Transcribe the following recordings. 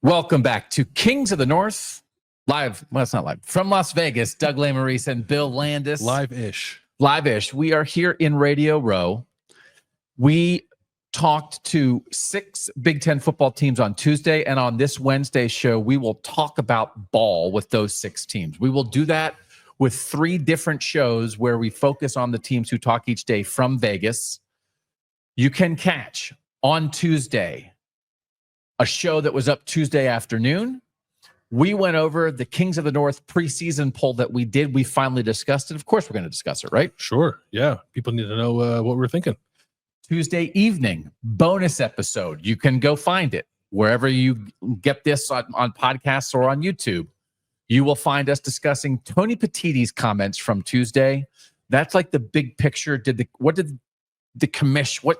Welcome back to Kings of the North. Live, well, it's not live. From Las Vegas, Doug Lesmerises and Bill Landis. Live-ish. We are here in Radio Row. We talked to 6 Big Ten football teams on Tuesday, and on this Wednesday show, we will talk about ball with those 6 teams. We will do that with 3 different shows where we focus on the teams who talk each day from Vegas. You can catch on Tuesday a show that was up Tuesday afternoon. We went over the Kings of the North preseason poll that we did. We finally discussed it. Of course, we're going to discuss it, right? Sure. Yeah. People need to know what we're thinking. Tuesday evening, bonus episode. You can go find it wherever you get this on podcasts or on YouTube. You will find us discussing Tony Petitti's comments from Tuesday. That's like the big picture. What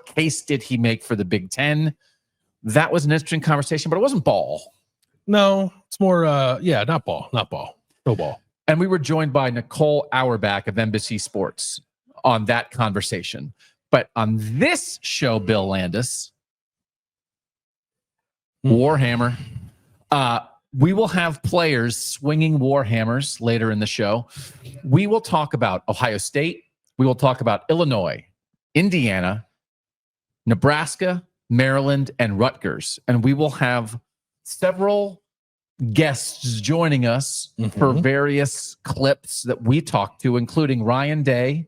case did he make for the Big Ten? That was an interesting conversation, but it wasn't ball. No, it's more, not ball. No ball. And we were joined by Nicole Auerbach of Embassy Sports on that conversation. But on this show, Bill Landis, Warhammer, we will have players swinging Warhammers later in the show. We will talk about Ohio State. We will talk about Illinois, Indiana, Nebraska, Maryland, and Rutgers. And we will have several guests joining us for various clips that we talked to, including Ryan Day,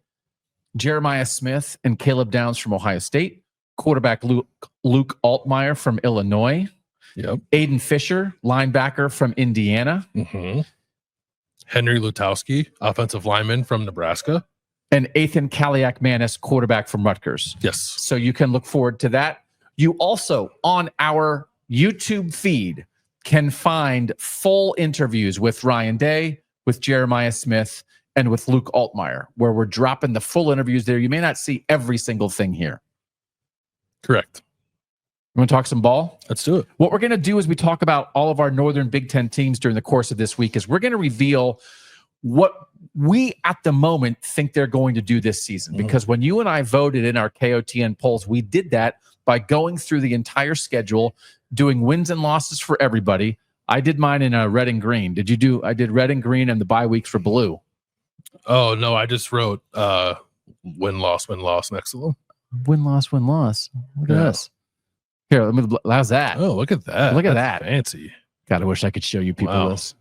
Jeremiah Smith, and Caleb Downs from Ohio State, quarterback Luke Altmyer from Illinois, Aiden Fisher, linebacker from Indiana, Henry Lutowski, offensive lineman from Nebraska, and Athan Kaliakmanis, quarterback from Rutgers. Yes. So you can look forward to that. You also, on our YouTube feed, can find full interviews with Ryan Day, with Jeremiah Smith, and with Luke Altmyer, where we're dropping the full interviews there. You may not see every single thing here. Correct. You want to talk some ball? Let's do it. What we're going to do is we talk about all of our Northern Big Ten teams during the course of this week is we're going to reveal what we at the moment think they're going to do this season. Because when you and I voted in our KOTN polls, we did that by going through the entire schedule, doing wins and losses for everybody. I did mine in red and green. Did you do? I did red and green and the bye weeks for blue. Oh, no, I just wrote win-loss next to them. Win-loss. Look at this. Here, how's that? Oh, look at that. Look at that. Fancy. God, I wish I could show you people this.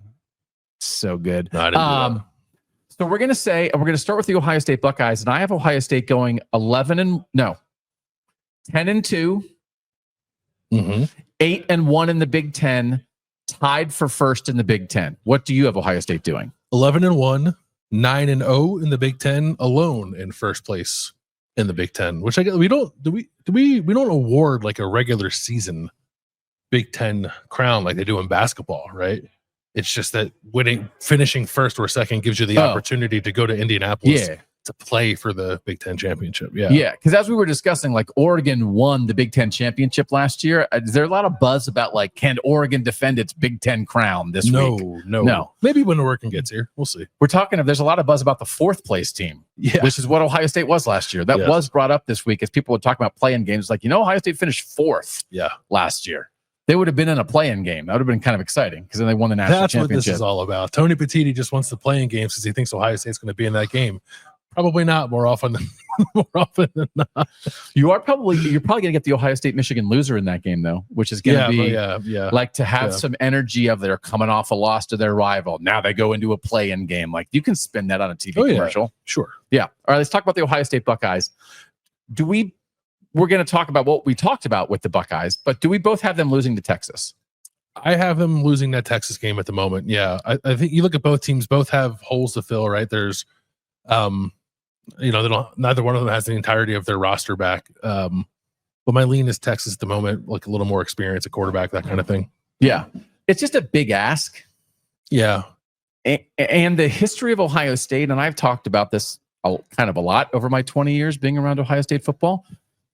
So good. No, I didn't do that. So we're going to start with the Ohio State Buckeyes, and I have Ohio State going 10-2, 8-1 in the Big Ten, tied for first in the Big Ten. What do you have Ohio State doing? 11-1, 9-0 in the Big Ten, alone in first place in the Big Ten. Which we don't award like a regular season Big Ten crown like they do in basketball, right? It's just that finishing first or second gives you the opportunity to go to Indianapolis to play for the Big Ten championship. Yeah. Because as we were discussing, like Oregon won the Big Ten championship last year. Is there a lot of buzz about like, can Oregon defend its Big Ten crown this week? No. Maybe when Oregon gets here, we'll see. There's a lot of buzz about the 4th place team, which is what Ohio State was last year. That was brought up this week as people were talking about play-in games. Like, Ohio State finished 4th last year. They would have been in a play-in game. That would have been kind of exciting because then they won the national championship. That's what this is all about. Tony Petitti just wants the play-in games because he thinks Ohio State's going to be in that game. Probably not more often than not. You're probably going to get the Ohio State-Michigan loser in that game, though, which is going to be like to have some energy of they're coming off a loss to their rival. Now they go into a play-in game. Like you can spin that on a TV commercial. Sure. Yeah. All right, let's talk about the Ohio State Buckeyes. We're going to talk about what we talked about with the Buckeyes, but do we both have them losing to Texas? I have them losing that Texas game at the moment. Yeah. I think you look at both teams, both have holes to fill, right? There's, neither one of them has the entirety of their roster back. But my lean is Texas at the moment, like a little more experience at quarterback, that kind of thing. Yeah. It's just a big ask. Yeah. And the history of Ohio State, and I've talked about this kind of a lot over my 20 years being around Ohio State football.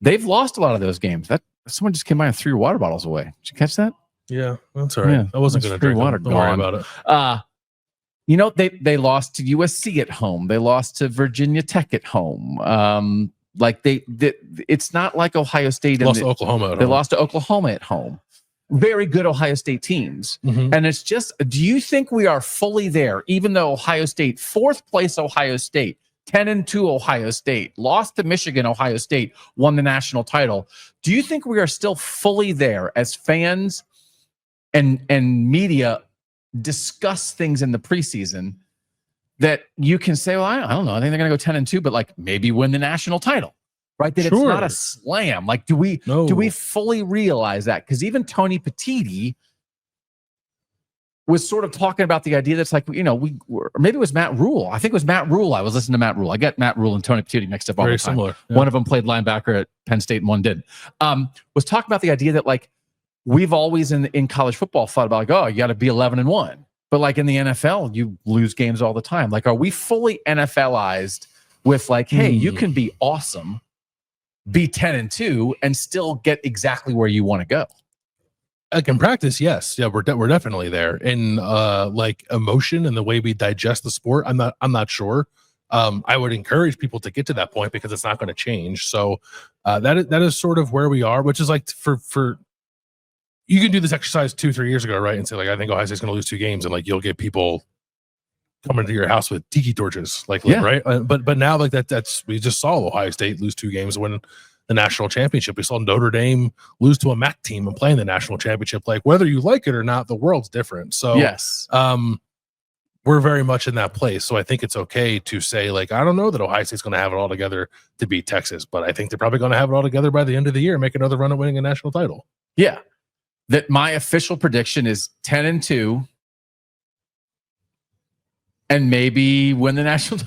They've lost a lot of those games. Someone just came by and threw your water bottles away. Did you catch that? Yeah, that's all right. Yeah, I wasn't going to drink water. Don't worry about it. They lost to USC at home. They lost to Virginia Tech at home. It's not like Ohio State. Lost to Oklahoma at home. They lost to Oklahoma at home. very good Ohio State teams. Mhm. And it's just, do you think we are fully there, even though Ohio State, 4th place Ohio State, 10-2 Ohio State, lost to Michigan, Ohio State, won the national title. Do you think we are still fully there as fans and media discuss things in the preseason that you can say, well, I don't know, I think they're going to go 10-2, but like maybe win the national title, right? That It's not a slam. Like, do we fully realize that? Because even Tony Petitti was sort of talking about the idea that's like, or maybe it was Matt Rhule. I think it was Matt Rhule. I was listening to Matt Rhule. I get Matt Rhule and Tony Petitti mixed up all the time. Similar. Yeah. One of them played linebacker at Penn State and one didn't. Was talking about the idea that like we've always in college football thought about like, oh, you got to be 11-1. But like in the NFL, you lose games all the time. Like, are we fully NFLized with like, hey, you can be awesome, be 10-2, and still get exactly where you want to go? Like in practice, yes, yeah, we're definitely there. In like emotion and the way we digest the sport, I'm not sure. I would encourage people to get to that point because it's not going to change. So that is sort of where we are, which is like for you can do this exercise 2-3 years ago, right? And say like, I think Ohio State's going to lose 2 games, and like you'll get people coming to your house with tiki torches, like right. But now like that's we just saw Ohio State lose 2 games when the national championship. We saw Notre Dame lose to a MAC team and play in the national championship. Like whether you like it or not, the world's different. So yes, we're very much in that place. So I think it's okay to say like, I don't know that Ohio State's going to have it all together to beat Texas, but I think they're probably going to have it all together by the end of the year, make another run at winning a national title. Yeah. That my official prediction is 10-2. And maybe win the national,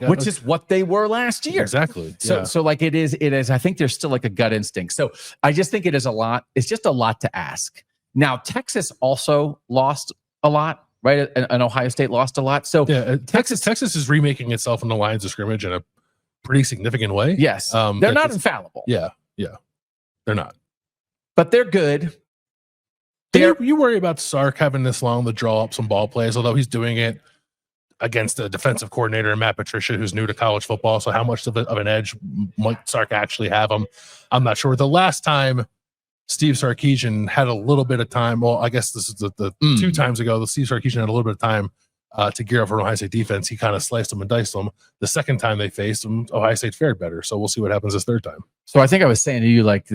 which is what they were last year. Exactly. So like it is. I think there's still like a gut instinct. So I just think it is a lot. It's just a lot to ask. Now Texas also lost a lot, right? And Ohio State lost a lot. So yeah, Texas is remaking itself in the lines of scrimmage in a pretty significant way. Yes, they're not infallible. Yeah, they're not, but they're good. You worry about Sark having this long to draw up some ball plays, although he's doing it against a defensive coordinator, Matt Patricia, who's new to college football. So how much of an edge might Sark actually have him? I'm not sure. The last time Steve Sarkisian had a little bit of time, well, I guess this is the 2 times ago, the Steve Sarkisian had a little bit of time to gear up for an Ohio State defense. He kind of sliced them and diced them. The second time they faced them, Ohio State fared better. So we'll see what happens this 3rd time. So I think I was saying to you, like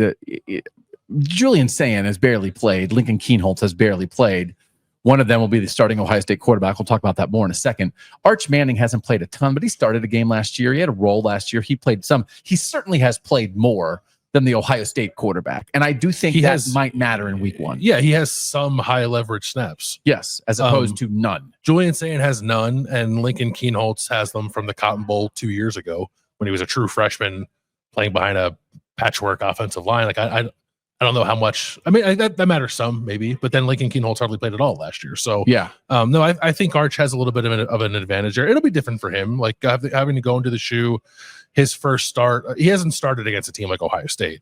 Julian Sayin has barely played. Lincoln Kienholz has barely played. One of them will be the starting Ohio State quarterback. We'll talk about that more in a second. Arch Manning hasn't played a ton, but he started a game last year. He had a role last year. He played some. He certainly has played more than the Ohio State quarterback. And I do think might matter in week 1. Yeah, he has some high leverage snaps. Yes, as opposed to none. Julian Sayin has none, and Lincoln Kienholz has them from the Cotton Bowl 2 years ago when he was a true freshman playing behind a patchwork offensive line. Like I don't know how much. I mean, that matters some, maybe, but then Lincoln Kienholz hardly played at all last year. So yeah, no, I think Arch has a little bit of an advantage there. It'll be different for him, like having to go into the shoe. His first start, he hasn't started against a team like Ohio State.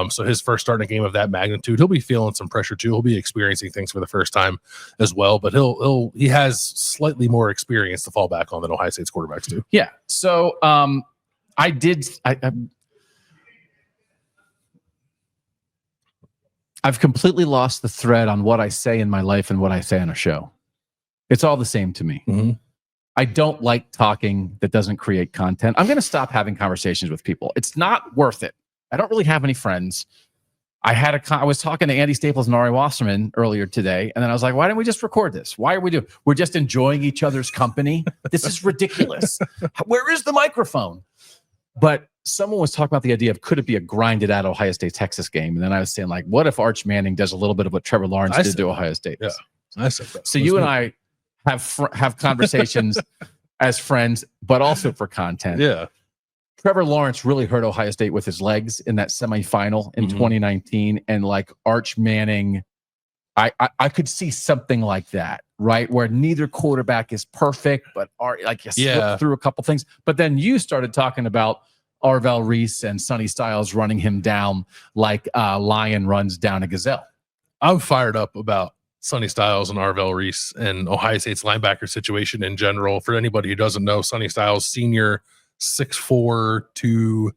So his first start in a game of that magnitude, he'll be feeling some pressure too. He'll be experiencing things for the first time as well. But he has slightly more experience to fall back on than Ohio State's quarterbacks do. Yeah. So I've completely lost the thread on what I say in my life and what I say on a show. It's all the same to me. Mm-hmm. I don't like talking that doesn't create content. I'm going to stop having conversations with people. It's not worth it. I don't really have any friends. I was talking to Andy Staples and Ari Wasserman earlier today, and then I was like, why didn't we just record this? Why are we doing? We're just enjoying each other's company. This is ridiculous. Where is the microphone? But someone was talking about the idea of could it be a grinded out Ohio State Texas game? And then I was saying, like, what if Arch Manning does a little bit of what Trevor Lawrence did to Ohio State? Yeah, I said that. So you and I have conversations as friends, but also for content. Yeah. Trevor Lawrence really hurt Ohio State with his legs in that semifinal in 2019. And like Arch Manning, I could see something like that, right? Where neither quarterback is perfect, but you slip through a couple things. But then you started talking about Arvell Reese and Sonny Styles running him down like a lion runs down a gazelle. I'm fired up about Sonny Styles and Arvell Reese and Ohio State's linebacker situation in general. For anybody who doesn't know, Sonny Styles, senior, 6'4",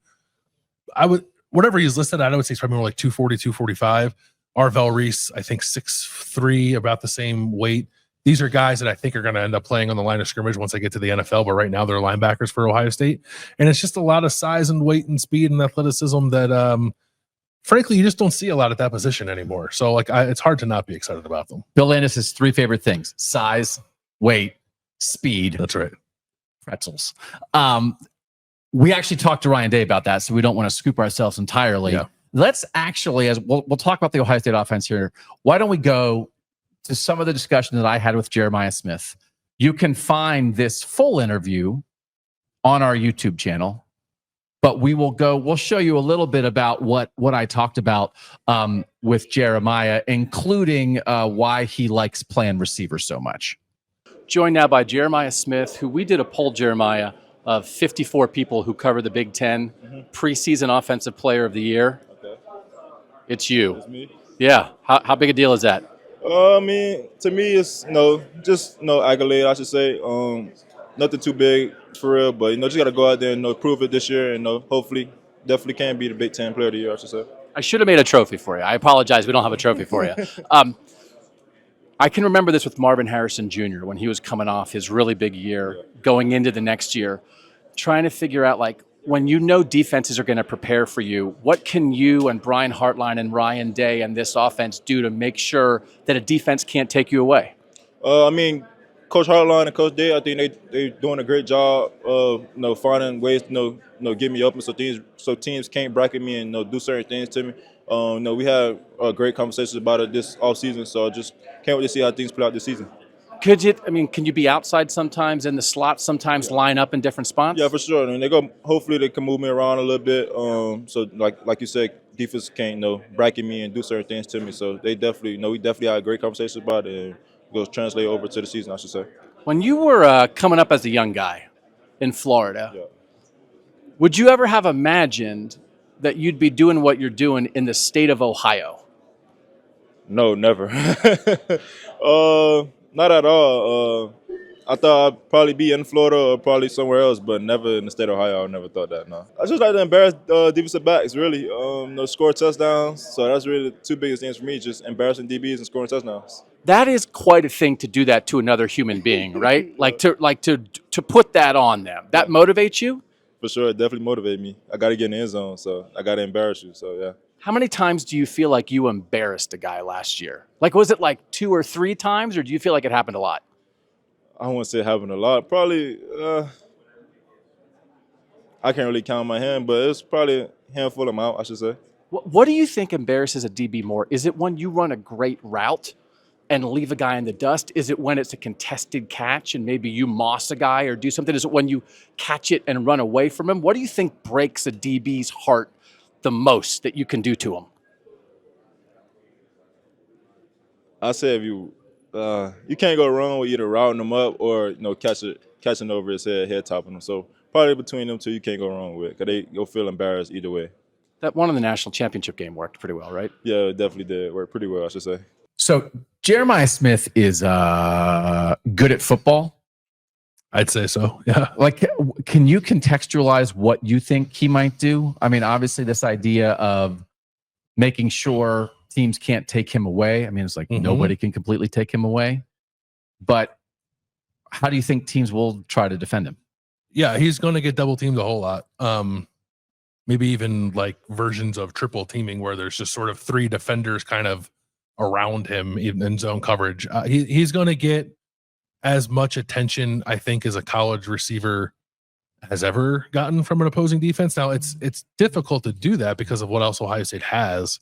whatever he's listed at, I would say it's probably more like 240, 245. Arvell Reese, I think 6'3", about the same weight. These are guys that I think are going to end up playing on the line of scrimmage once they get to the NFL, but right now they're linebackers for Ohio State. And it's just a lot of size and weight and speed and athleticism that, frankly, you just don't see a lot at that position anymore. So, like, it's hard to not be excited about them. Bill Landis' 3 favorite things: size, weight, speed. That's right. Pretzels. We actually talked to Ryan Day about that, so we don't want to scoop ourselves entirely. Yeah. Let's actually, as we'll talk about the Ohio State offense here. Why don't we go to some of the discussion that I had with Jeremiah Smith? You can find this full interview on our YouTube channel, but we'll show you a little bit about what I talked about with Jeremiah, including why he likes playing receiver so much. Joined now by Jeremiah Smith, who we did a poll, Jeremiah, of 54 people who cover the Big Ten, preseason Offensive Player of the Year. Okay. It's you. It's me. Yeah. How big a deal is that? I mean, to me, it's just accolade, I should say. Nothing too big for real, but just got to go out there and prove it this year, and hopefully, definitely can be the Big Ten Player of the Year, I should say. I should have made a trophy for you. I apologize. We don't have a trophy for you. I can remember this with Marvin Harrison Jr. when he was coming off his really big year, going into the next year, trying to figure out, like, when defenses are going to prepare for you, what can you and Brian Hartline and Ryan Day and this offense do to make sure that a defense can't take you away? I mean, Coach Hartline and Coach Day, I think they're doing a great job of finding ways to get me open so teams can't bracket me and do certain things to me. We had great conversations about it this offseason, so I just can't wait to see how things play out this season. Can you be outside sometimes in the slot, sometimes line up in different spots? Yeah, for sure. I mean, hopefully they can move me around a little bit. So like you said, defense can't bracket me and do certain things to me. So we definitely had a great conversation about it, and it goes translate over to the season, I should say. When you were coming up as a young guy in Florida, would you ever have imagined that you'd be doing what you're doing in the state of Ohio? No, never. Not at all. I thought I'd probably be in Florida or probably somewhere else, but never in the state of Ohio. I never thought that, no. I just like to embarrass defensive backs, really. Score touchdowns. So that's really the 2 biggest things for me, just embarrassing DBs and scoring touchdowns. That is quite a thing to do that to another human being, right? to put that on them. That motivates you? For sure, it definitely motivated me. I got to get in the end zone, so I got to embarrass you, so yeah. How many times do you feel like you embarrassed a guy last year? Like, was it like 2 or 3 times, or do you feel like it happened a lot? I don't want to say it happened a lot. Probably, I can't really count my hand, but it's probably a handful amount, I should say. What do you think embarrasses a DB more? Is it when you run a great route and leave a guy in the dust? Is it when it's a contested catch and maybe you moss a guy or do something? Is it when you catch it and run away from him? What do you think breaks a DB's heart the most that you can do to him? I say if you can't go wrong with either routing them up or catching over his head topping him. So probably between them two, you can't go wrong with, because you'll feel embarrassed either way. That one in the national championship game worked pretty well, right? Yeah, it definitely did work pretty well, I should say. So Jeremiah Smith is good at football. I'd say so. Yeah. Like, can you contextualize what you think he might do? I mean, obviously this idea of making sure teams can't take him away. I mean, it's like nobody can completely take him away, but how do you think teams will try to defend him? Yeah, he's going to get double teamed a whole lot. Maybe even like versions of triple teaming where there's just sort of 3 defenders kind of around him in zone coverage. He's going to get as much attention, I think, as a college receiver has ever gotten from an opposing defense. Now, it's difficult to do that because of what else Ohio State has,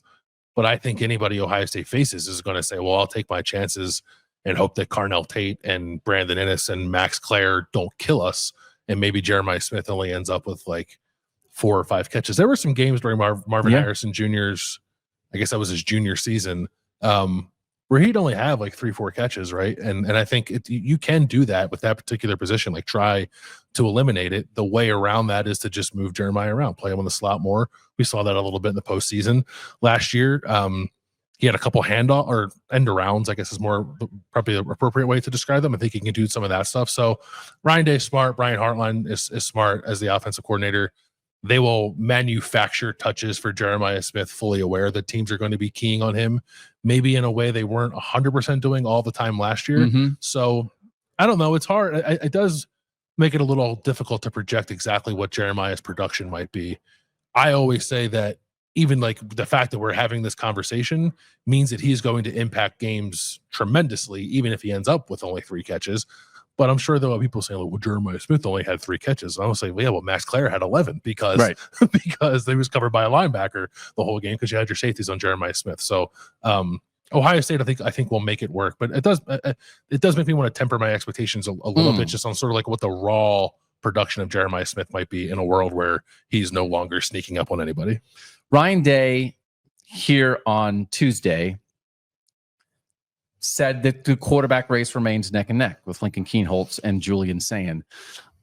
but I think anybody Ohio State faces is going to say, well, I'll take my chances and hope that Carnell Tate and Brandon Inniss and Max Clare don't kill us, and maybe Jeremiah Smith only ends up with like 4 or 5 catches. There were some games during Marvin Harrison Jr.'s, I guess that was his junior season, where he'd only have like 3-4 catches, right? And I think you can do that with that particular position, like try to eliminate it. The way around that is to just move Jeremiah around, play him on the slot more. We saw that a little bit in the postseason last year. He had a couple handoff or end arounds, I guess is more probably the appropriate way to describe them. I think he can do some of that stuff. So Ryan Day's smart. Brian Hartline is smart as the offensive coordinator. they will manufacture touches for Jeremiah Smith, fully aware that teams are going to be keying on him, maybe in a way they weren't 100% doing all the time last year. Mm-hmm. So I don't know. It's hard. It does make it a little difficult to project exactly what Jeremiah's production might be. I always say that even like the fact that we're having this conversation means that he's going to impact games tremendously, even if he ends up with only 3 catches. But I'm sure there are people saying, well, Jeremiah Smith only had 3 catches. I will say, well, yeah, well, Max Clare had 11 because because they was covered by a linebacker the whole game because you had your safeties on Jeremiah Smith. So Ohio State, I think will make it work. But it does make me want to temper my expectations a little bit, just on sort of like what the raw production of Jeremiah Smith might be in a world where he's no longer sneaking up on anybody. Ryan Day here on Tuesday said that the quarterback race remains neck and neck with Lincoln Kienholz and Julian Sayin.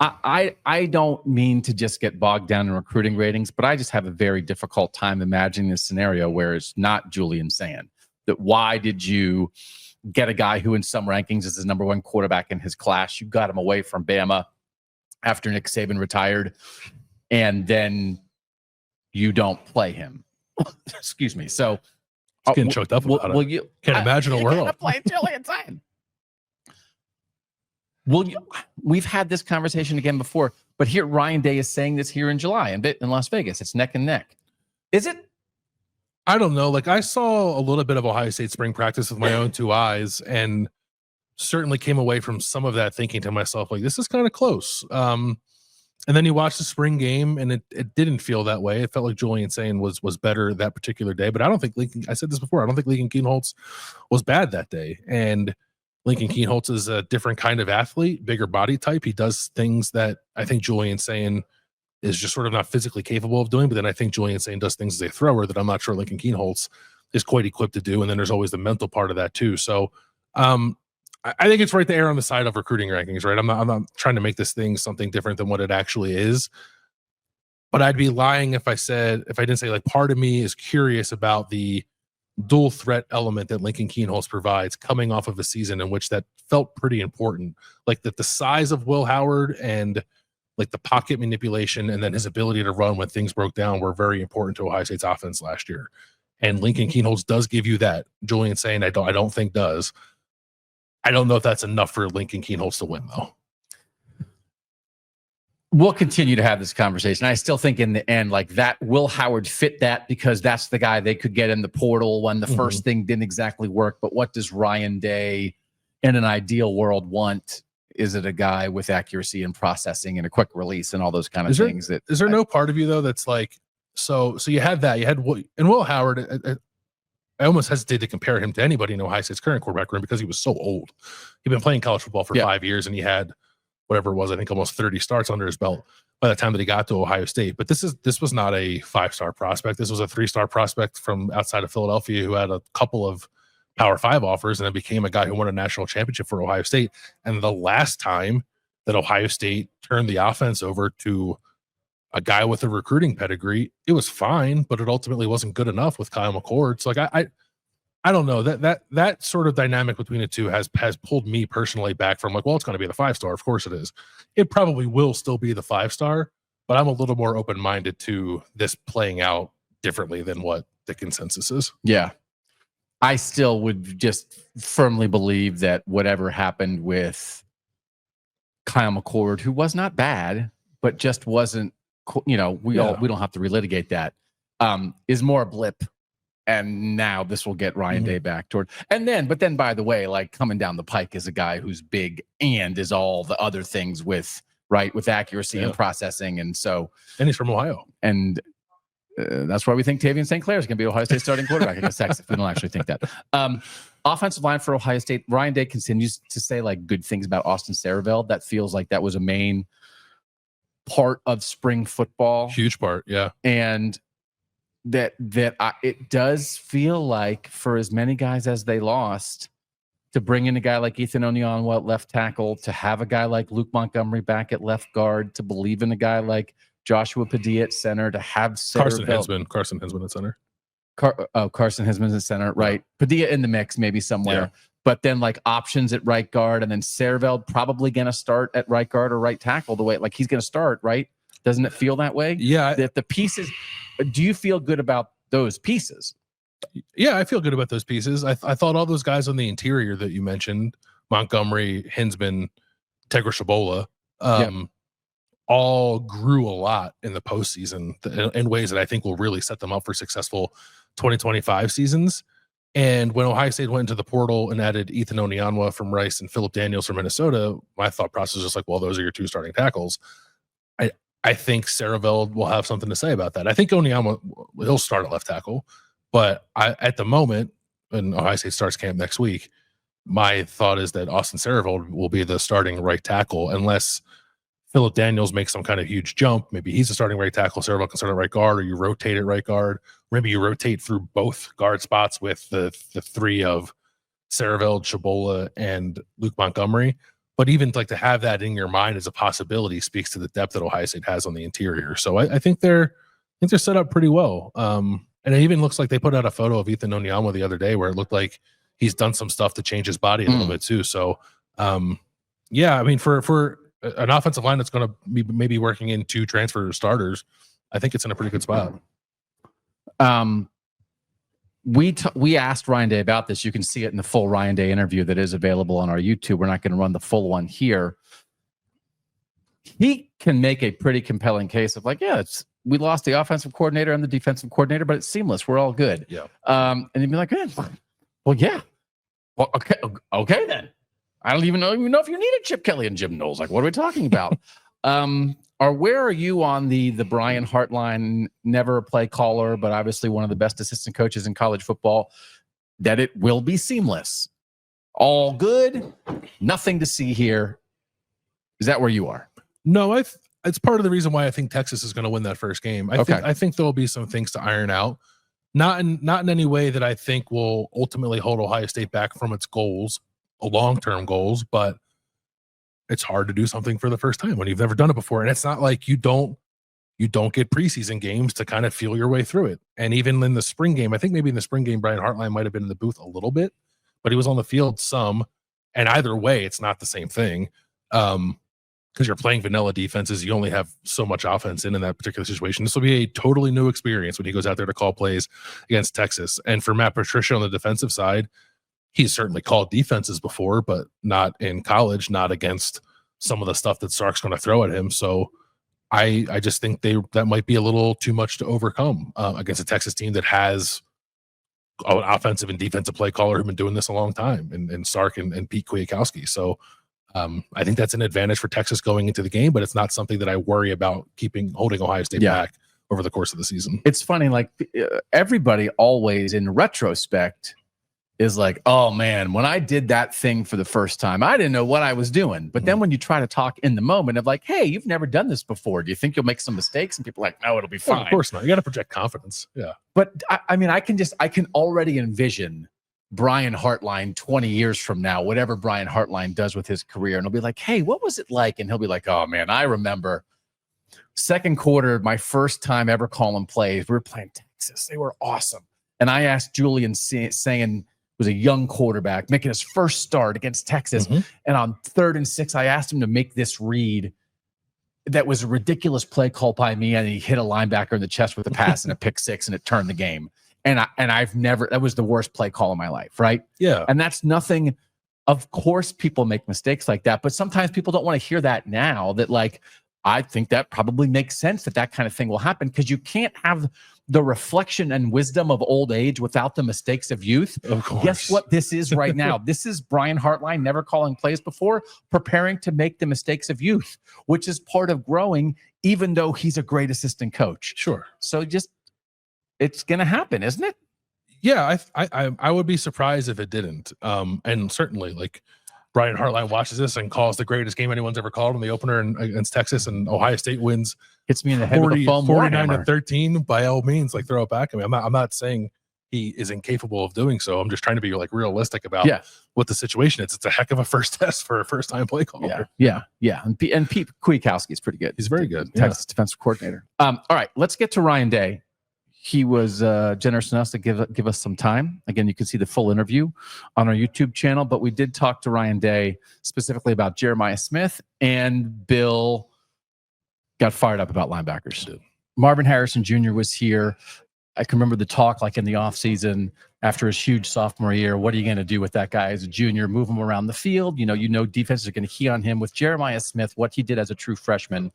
I don't mean to just get bogged down in recruiting ratings, but I just have a very difficult time imagining a scenario where it's not Julian Sayin. That why did you get a guy who in some rankings is the number 1 quarterback in his class? You got him away from Bama after Nick Saban retired, and then you don't play him. Excuse me. So it's getting choked up about it. Can't imagine a world. Play Julian Sayin. We've had this conversation again before, but here Ryan Day is saying this here in July in Las Vegas. It's neck and neck. Is it? I don't know. Like I saw a little bit of Ohio State spring practice with my own 2 eyes, and certainly came away from some of that thinking to myself, like, this is kind of close. And then you watch the spring game, and it didn't feel that way. It felt like Julian Sayin was better that particular day. But I don't think I said this before, I don't think Lincoln Kienholz was bad that day. And Lincoln Kienholz is a different kind of athlete, bigger body type. He does things that I think Julian Sayin is just sort of not physically capable of doing. But then I think Julian Sayin does things as a thrower that I'm not sure Lincoln Kienholz is quite equipped to do. And then there's always the mental part of that too. So I think it's right to err on the side of recruiting rankings, right? I'm not trying to make this thing something different than what it actually is. But I'd be lying if I didn't say, like, part of me is curious about the dual threat element that Lincoln Kienholz provides coming off of a season in which that felt pretty important. Like that the size of Will Howard and like the pocket manipulation and then his ability to run when things broke down were very important to Ohio State's offense last year. And Lincoln Kienholz does give you that. Julian Sayin, I don't think does. I don't know if that's enough for Lincoln Kienholz to win, though. We'll continue to have this conversation. I still think in the end, like that, Will Howard fit that because that's the guy they could get in the portal when the first thing didn't exactly work. But what does Ryan Day in an ideal world want? Is it a guy with accuracy and processing and a quick release and all those kind of things? Is there no part of you, though, that's like, so you had that. You had Will Howard. I almost hesitate to compare him to anybody in Ohio State's current quarterback room because he was so old. He'd been playing college football for 5 years, and he had whatever it was, I think almost 30 starts under his belt by the time that he got to Ohio State. But this was not a 5-star prospect. This was a 3-star prospect from outside of Philadelphia who had a couple of Power 5 offers and then became a guy who won a national championship for Ohio State. And the last time that Ohio State turned the offense over to a guy with a recruiting pedigree, it was fine, but it ultimately wasn't good enough with Kyle McCord. So like I don't know, that sort of dynamic between the two has pulled me personally back from like, well, it's going to be the 5-star. Of course it is. It probably will still be the 5-star, but I'm a little more open-minded to this playing out differently than what the consensus is. Yeah. I still would just firmly believe that whatever happened with Kyle McCord, who was not bad, but just wasn't, we don't have to relitigate that, is more a blip. And now this will get Ryan Day back toward. But then, by the way, like coming down the pike is a guy who's big and is all the other things with accuracy and processing. And he's from Ohio. And that's why we think Tavian St. Clair is going to be Ohio State starting quarterback against Texas. If we don't actually think that. Offensive line for Ohio State, Ryan Day continues to say like good things about Austin Saraveld. That feels like that was a main part of spring football. Huge part, yeah. And it does feel like for as many guys as they lost, to bring in a guy like Ethan Onyanwa at left tackle, to have a guy like Luke Montgomery back at left guard, to believe in a guy like Joshua Padilla at center, to have Carson Hinsman at center. Carson Hinsman at center, right? Padilla in the mix maybe somewhere. Yeah. But then like options at right guard, and then Saraveld probably going to start at right guard or right tackle the way like he's going to start, right? Doesn't it feel that way? Yeah. That the pieces, do you feel good about those pieces? Yeah, I feel good about those pieces. I thought all those guys on the interior that you mentioned, Montgomery, Hinsman, Tegra Shabola, all grew a lot in the postseason in ways that I think will really set them up for successful 2025 seasons. And when Ohio State went into the portal and added Ethan Onianwa from Rice and Philip Daniels from Minnesota, my thought process was just like, well, those are your two starting tackles. I think Sareveld will have something to say about that. I think Onianwa, he'll start at left tackle, but at the moment, when Ohio State starts camp next week, my thought is that Austin Sareveld will be the starting right tackle unless Philip Daniels makes some kind of huge jump. Maybe he's the starting right tackle, Sareveld can start at right guard, or you rotate at right guard. Maybe you rotate through both guard spots with the three of Sareveld, Shabola, and Luke Montgomery. But even like to have that in your mind as a possibility speaks to the depth that Ohio State has on the interior. So I think they're set up pretty well. And it even looks like they put out a photo of Ethan Onianwa the other day where it looked like he's done some stuff to change his body a little bit too. So yeah, I mean, for an offensive line that's going to be maybe working in two transfer starters, I think it's in a pretty good spot. We asked Ryan Day about this. You can see it in the full Ryan Day interview that is available on our YouTube. We're not going to run the full one here. He can make a pretty compelling case of like, yeah, we lost the offensive coordinator and the defensive coordinator, but it's seamless. We're all good. Yeah. And he'd be like, well, yeah. Well, okay then. I don't even know if you needed Chip Kelly and Jim Knowles. Like, what are we talking about? Where are you on the Brian Hartline, never a play caller, but obviously one of the best assistant coaches in college football, that it will be seamless? All good, nothing to see here. Is that where you are? No, it's part of the reason why I think Texas is going to win that first game. I think there will be some things to iron out. Not in any way that I think will ultimately hold Ohio State back from its goals, long-term goals, but it's hard to do something for the first time when you've never done it before. And it's not like you don't get preseason games to kind of feel your way through it. And even in the spring game, I think maybe in the spring game, Brian Hartline might have been in the booth a little bit, but he was on the field some. And either way, it's not the same thing. Because you're playing vanilla defenses, you only have so much offense in that particular situation. This will be a totally new experience when he goes out there to call plays against Texas. And for Matt Patricia on the defensive side, he's certainly called defenses before, but not in college, not against some of the stuff that Sark's going to throw at him. So I just think that might be a little too much to overcome against a Texas team that has an offensive and defensive play caller who've been doing this a long time, and Sark and Pete Kwiatkowski. So I think that's an advantage for Texas going into the game, but it's not something that I worry about holding Ohio State back over the course of the season. It's funny, like everybody always in retrospect is like, oh man, when I did that thing for the first time, I didn't know what I was doing. But then when you try to talk in the moment of like, hey, you've never done this before, do you think you'll make some mistakes? And people are like, no, it'll be fine. Well, of course not. You got to project confidence. Yeah. But I mean, I can already envision Brian Hartline 20 years from now, whatever Brian Hartline does with his career, and he'll be like, hey, what was it like? And he'll be like, oh man, I remember second quarter, my first time ever calling plays. We were playing Texas. They were awesome. And I asked Julian saying, was a young quarterback making his first start against Texas. And on 3rd and 6, I asked him to make this read that was a ridiculous play call by me. And he hit a linebacker in the chest with a pass and a pick 6, and it turned the game. And I've never, that was the worst play call of my life. Right. Yeah. And that's nothing. Of course, people make mistakes like that, but sometimes people don't want to hear that now. That like, I think that probably makes sense that kind of thing will happen, because you can't have the reflection and wisdom of old age without the mistakes of youth. Of course. Guess what this is right now? This is Brian Hartline never calling plays before, preparing to make the mistakes of youth, which is part of growing, even though he's a great assistant coach. Sure. So it's going to happen, isn't it? Yeah, I would be surprised if it didn't. And certainly, like, Brian Hartline watches this and calls the greatest game anyone's ever called in the opener against Texas, and Ohio State wins. Hits me in the head with a foam 49-13. By all means, like, throw it back. I mean, I'm not saying he is incapable of doing so. I'm just trying to be like realistic about what the situation is. It's a heck of a first test for a first time play caller. Yeah. And Pete Kwiatkowski is pretty good. He's very good. Texas defensive coordinator. All right, let's get to Ryan Day. He was generous enough to give us some time. Again, you can see the full interview on our YouTube channel, but we did talk to Ryan Day specifically about Jeremiah Smith and Bill got fired up about linebackers. Marvin Harrison Jr. was here. I can remember the talk like in the offseason after his huge sophomore year. What are you going to do with that guy as a junior? Move him around the field. Defenses are going to key on him. With Jeremiah Smith, what he did as a true freshman,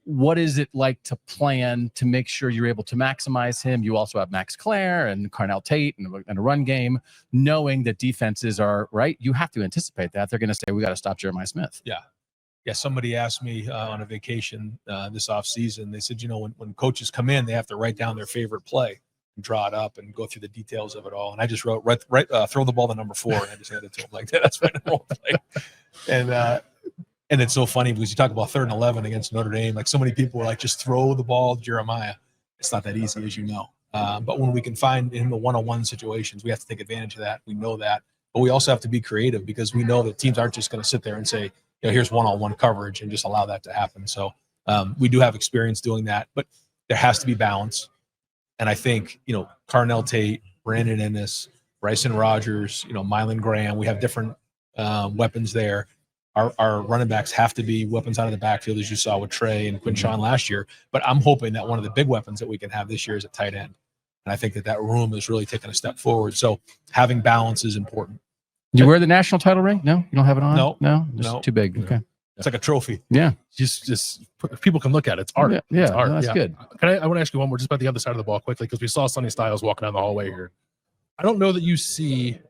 what is it like to plan to make sure you're able to maximize him? You also have Max Clare and Carnell Tate and a run game, knowing that defenses are right. You have to anticipate that they're going to say, we got to stop Jeremiah Smith. Yeah. Somebody asked me on a vacation this offseason, they said, when coaches come in, they have to write down their favorite play and draw it up and go through the details of it all. And I just wrote, throw the ball to number 4. And I just handed it to him like that. That's my number 1 play. And it's so funny because you talk about 3rd and 11 against Notre Dame. Like so many people were like, just throw the ball to Jeremiah. It's not that easy, as you know. But when we can find him the one-on-one situations, we have to take advantage of that. We know that. But we also have to be creative because we know that teams aren't just going to sit there and say, here's one-on-one coverage and just allow that to happen. So we do have experience doing that, but there has to be balance. And I think, Carnell Tate, Brandon Ennis, Bryson Rogers, Mylan Graham, we have different weapons there. Our running backs have to be weapons out of the backfield, as you saw with Trey and Quinshawn last year. But I'm hoping that one of the big weapons that we can have this year is a tight end. And I think that room is really taking a step forward. So having balance is important. Do you wear the national title ring? No, you don't have it on? No. Just too big. Okay. It's like a trophy. Yeah. Just people can look at it. It's art. Yeah. It's art. No, that's good. I want to ask you one more just about the other side of the ball quickly, because we saw Sonny Styles walking down the hallway here. I don't know that you see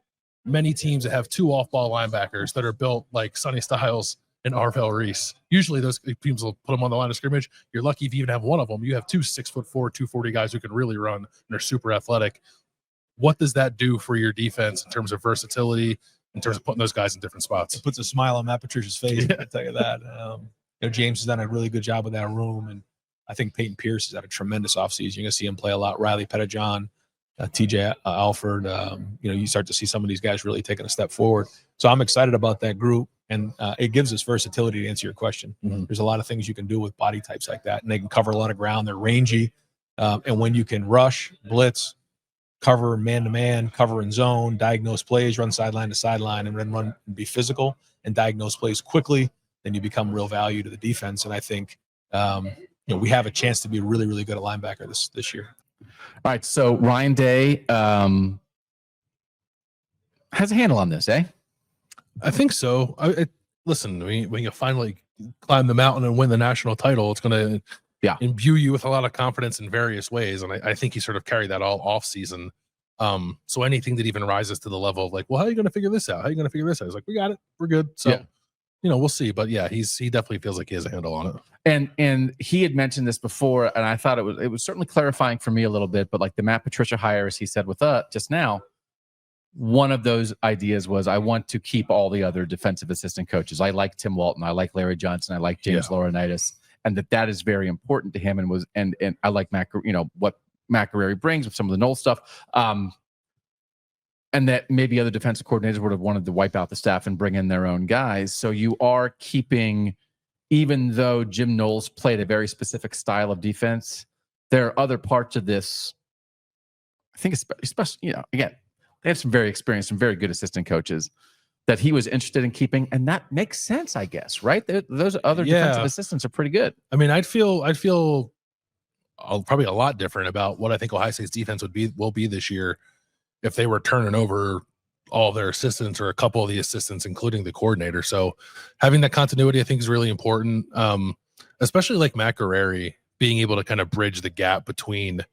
many teams that have 2 off-ball linebackers that are built like Sonny Styles and Arvell Reese. Usually those teams will put them on the line of scrimmage. You're lucky if you even have one of them. You have 2 6'4", 240 guys who can really run and are super athletic. What does that do for your defense in terms of versatility, in terms of putting those guys in different spots? It puts a smile on Matt Patricia's face. I can tell you that. James has done a really good job with that room, and I think Peyton Pierce has had a tremendous offseason. You're going to see him play a lot. Riley Pettijohn, TJ Alford. You start to see some of these guys really taking a step forward. So I'm excited about that group, and it gives us versatility to answer your question. Mm-hmm. There's a lot of things you can do with body types like that, and they can cover a lot of ground. They're rangy, and when you can rush, blitz, cover man-to-man, cover in zone, diagnose plays, run sideline to sideline, and then run and be physical and diagnose plays quickly, then you become real value to the defense. And I think we have a chance to be really, really good at linebacker this year. All right, so Ryan Day has a handle on this, eh? I think so. Listen, when you finally climb the mountain and win the national title, it's going to imbue you with a lot of confidence in various ways. And I think he sort of carried that all off season. So anything that even rises to the level of like, well, how are you going to figure this out? How are you going to figure this out? He's like, we got it. We're good. So, we'll see. But yeah, he definitely feels like he has a handle on it. And he had mentioned this before, and I thought it was certainly clarifying for me a little bit, but like the Matt Patricia hire, as he said with just now, one of those ideas was I want to keep all the other defensive assistant coaches. I like Tim Walton. I like Larry Johnson. I like James Laurinaitis. And that is very important to him, and I like what Matt Guerrieri brings with some of the Knoll stuff, and that maybe other defensive coordinators would have wanted to wipe out the staff and bring in their own guys. So you are keeping, even though Jim Knowles played a very specific style of defense, there are other parts of this. I think especially again, they have some very experienced and very good assistant coaches that he was interested in keeping, and that makes sense, I guess, right? Those other defensive assistants are pretty good. I mean, I'd feel probably a lot different about what I think Ohio State's defense will be this year if they were turning over all their assistants or a couple of the assistants, including the coordinator. So having that continuity, I think, is really important, especially like Matt Guerrieri being able to kind of bridge the gap between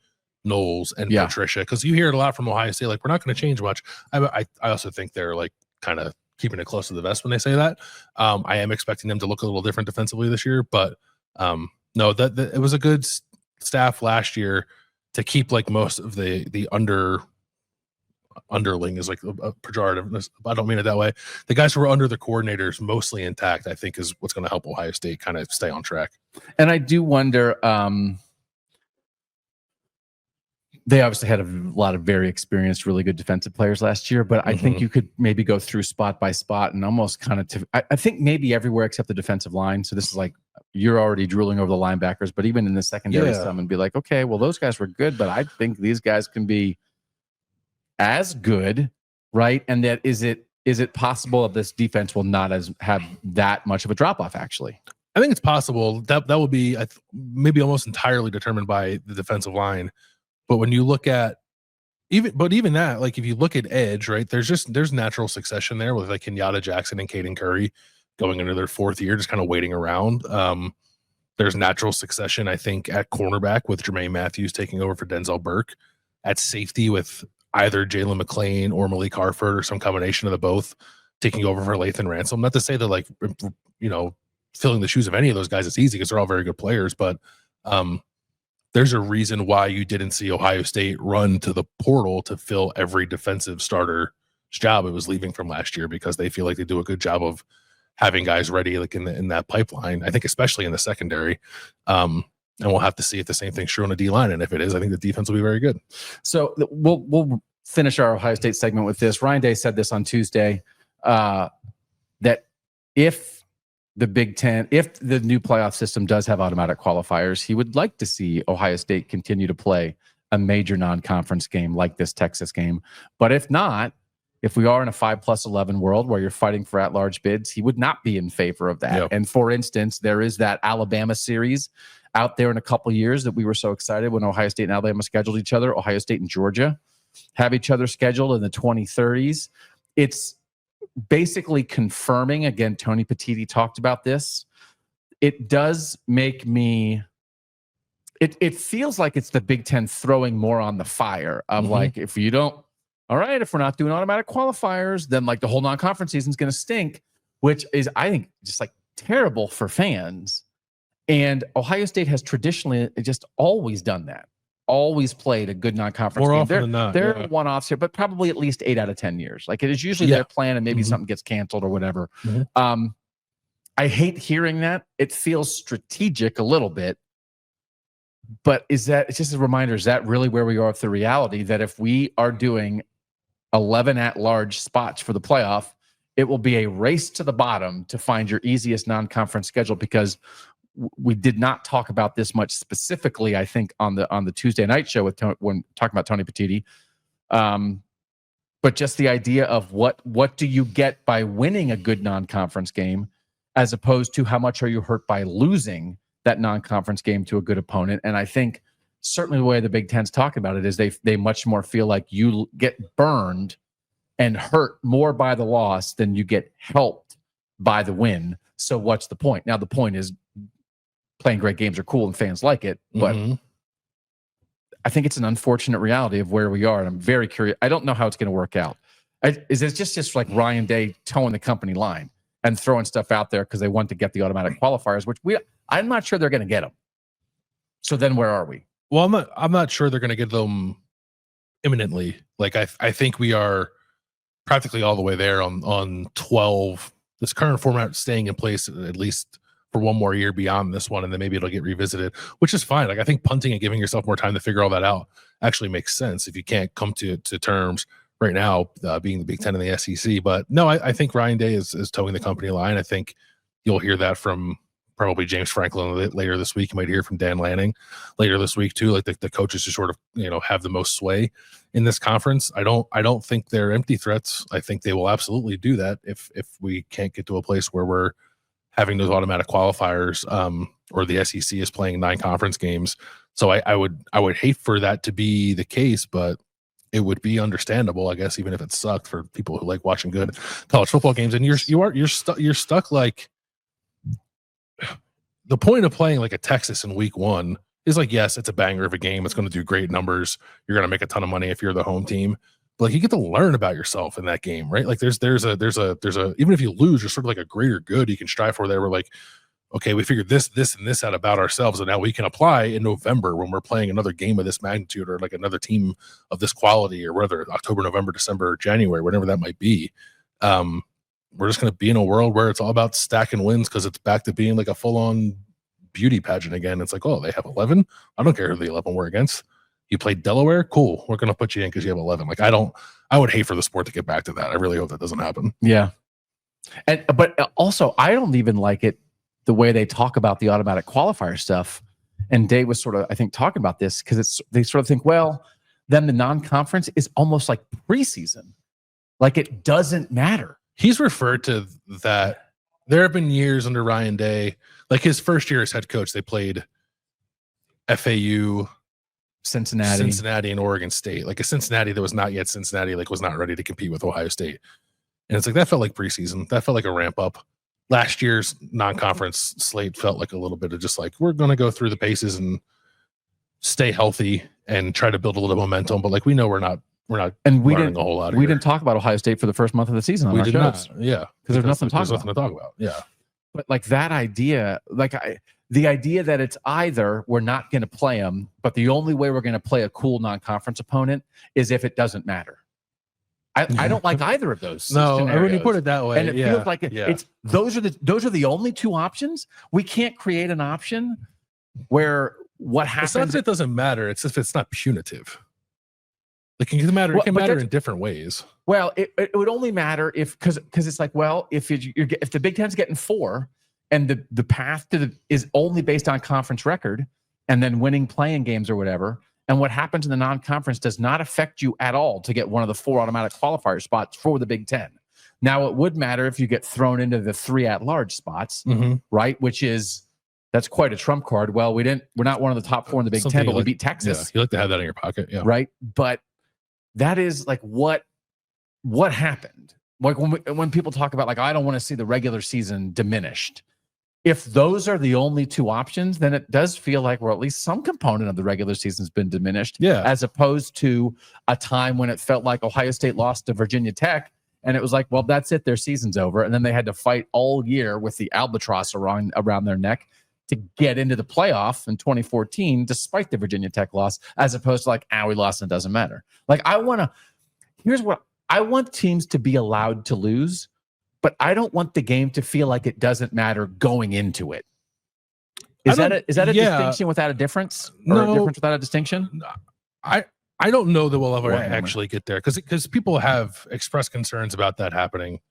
Knowles and Patricia, because you hear it a lot from Ohio State, like, we're not going to change much. I also think they're like kind of keeping it close to the vest when they say that. I am expecting them to look a little different defensively this year, but no, it was a good staff last year to keep like most of the underling is like a pejorative. I don't mean it that way. The guys who were under the coordinators mostly intact, I think, is what's going to help Ohio State kind of stay on track. And I do wonder, they obviously had a lot of very experienced, really good defensive players last year, but I think you could maybe go through spot by spot and almost kind of, I think maybe everywhere except the defensive line. So this is like, you're already drooling over the linebackers, but even in the secondary, some and be like, okay, well, those guys were good, but I think these guys can be as good, right? And that is it possible that this defense will not have that much of a drop off? Actually, I think it's possible that will be maybe almost entirely determined by the defensive line. But when you look at even that, like if you look at edge, right, there's natural succession there with like Kenyatta Jackson and Caden Curry going into their 4th year, just kind of waiting around. There's natural succession, I think, at cornerback with Jermaine Matthews taking over for Denzel Burke, at safety with either Jalen McClain or Malik Harford or some combination of the both taking over for Lathan Ransom. Not to say that, like, filling the shoes of any of those guys is easy because they're all very good players, but there's a reason why you didn't see Ohio State run to the portal to fill every defensive starter's job it was leaving from last year, because they feel like they do a good job of having guys ready, like in that pipeline. I think especially in the secondary. And we'll have to see if the same thing's true on the D-line. And if it is, I think the defense will be very good. So we'll finish our Ohio State segment with this. Ryan Day said this on Tuesday, that if the Big Ten, if the new playoff system does have automatic qualifiers, he would like to see Ohio State continue to play a major non-conference game like this Texas game. But if not, if we are in a 5+11 world where you're fighting for at-large bids, he would not be in favor of that. Yep. And for instance, there is that Alabama series out there in a couple years that we were so excited when Ohio State and Alabama scheduled each other. Ohio State and Georgia have each other scheduled in the 2030s. It's basically confirming, again, Tony Petitti talked about this. It does make me, it feels like it's the Big Ten throwing more on the fire of like, if you don't, all right, if we're not doing automatic qualifiers, then like the whole non-conference season is going to stink, which is, I think, just like terrible for fans. And Ohio State has traditionally just always done that. Always played a good non-conference More game. often than not, They're yeah. one-offs here, but probably at least 8 out of 10 years. Like it is usually their plan, and maybe something gets canceled or whatever. I hate hearing that. It feels strategic a little bit. But it's just a reminder, is that really where we are with the reality that if we are doing 11 at-large spots for the playoff, it will be a race to the bottom to find your easiest non-conference schedule, because we did not talk about this much specifically, I think, on the Tuesday night show with when talking about Tony Petitti. But just the idea of what do you get by winning a good non-conference game, as opposed to how much are you hurt by losing that non-conference game to a good opponent. And I think certainly the way the Big Ten's talking about it is they much more feel like you get burned and hurt more by the loss than you get helped by the win. So what's the point? Now, the point is playing great games are cool and fans like it, but I think it's an unfortunate reality of where we are. And I'm very curious. I don't know how it's going to work out. Is it just like Ryan Day towing the company line and throwing stuff out there because they want to get the automatic qualifiers, which I'm not sure they're going to get them. So then where are we? Well, I'm not sure they're going to get them imminently. Like I think we are practically all the way there on 12. This current format staying in place at least for one more year beyond this one, and then maybe it'll get revisited, which is fine. Like I think punting and giving yourself more time to figure all that out actually makes sense if you can't come to terms right now, being the Big Ten and the SEC. But no, I think Ryan Day is towing the company line. I think you'll hear that from probably James Franklin later this week. You might hear from Dan Lanning later this week too. Like the coaches who sort of have the most sway in this conference. I don't think they're empty threats. I think they will absolutely do that if we can't get to a place where we're having those automatic qualifiers, or the SEC is playing 9 conference games. So I would hate for that to be the case, but it would be understandable, I guess, even if it sucked for people who like watching good college football games. And you're stuck. Like the point of playing like a Texas in week 1 is like, yes, it's a banger of a game. It's going to do great numbers. You're going to make a ton of money if you're the home team. But like you get to learn about yourself in that game, right? Like there's a even if you lose, there's sort of like a greater good you can strive for there. We're like, okay, we figured this and this out about ourselves, and now we can apply in November when we're playing another game of this magnitude, or like another team of this quality, or whether October, November, December, January, whatever that might be. We're just going to be in a world where it's all about stacking wins, because it's back to being like a full-on beauty pageant again. It's like, oh, they have 11. I don't care who the 11 we're against. You played Delaware, cool. We're going to put you in because you have 11. Like I would hate for the sport to get back to that. I really hope that doesn't happen. Yeah, but also I don't even like it the way they talk about the automatic qualifier stuff. And Dave was sort of, I think, talking about this because they sort of think, well, then the non-conference is almost like preseason. Like it doesn't matter. He's referred to that there have been years under Ryan Day, like his first year as head coach, they played FAU, Cincinnati, and Oregon State. Like a Cincinnati that was not yet Cincinnati, like was not ready to compete with Ohio State. And it's like that felt like preseason. That felt like a ramp up. Last year's non-conference slate felt like a little bit of just like, we're going to go through the paces and stay healthy and try to build a little momentum. But like, we know we're not and we learning a whole lot. We didn't talk about Ohio State for the first month of the season on our shows. Yeah. Because there's nothing to to talk about. Yeah. But like that idea, the idea that it's either we're not going to play them, but the only way we're going to play a cool non-conference opponent is if it doesn't matter. I don't like either of those. No, scenarios. when you put it that way, and it feels like it's those are the only two options. We can't create an option where what happens. It's not that it doesn't matter. It's if it's not punitive. Like it can matter. It can matter in different ways. Well, it would only matter if because it's like, well, if the Big Ten's getting 4 and the path to is only based on conference record and then winning playing games or whatever. And what happens in the non-conference does not affect you at all to get one of the 4 automatic qualifier spots for the Big Ten. Now, it would matter if you get thrown into the 3 at-large spots, right? That's quite a trump card. Well, we're not one of the top 4 in the Big Ten, but we beat Texas. Yeah, you like to have that in your pocket, yeah. Right? But that is like what happened. Like when people talk about like, I don't want to see the regular season diminished. If those are the only 2 options, then it does feel like, well, at least some component of the regular season has been diminished. Yeah. As opposed to a time when it felt like Ohio State lost to Virginia Tech, and it was like, well, that's it, their season's over, and then they had to fight all year with the albatross around their neck to get into the playoff in 2014, despite the Virginia Tech loss, as opposed to like, we lost and it doesn't matter. Like here's what I want: teams to be allowed to lose. But I don't want the game to feel like it doesn't matter going into it. Is that a distinction without a difference? Or a difference without a distinction? I don't know that we'll ever actually get there because people have expressed concerns about that happening.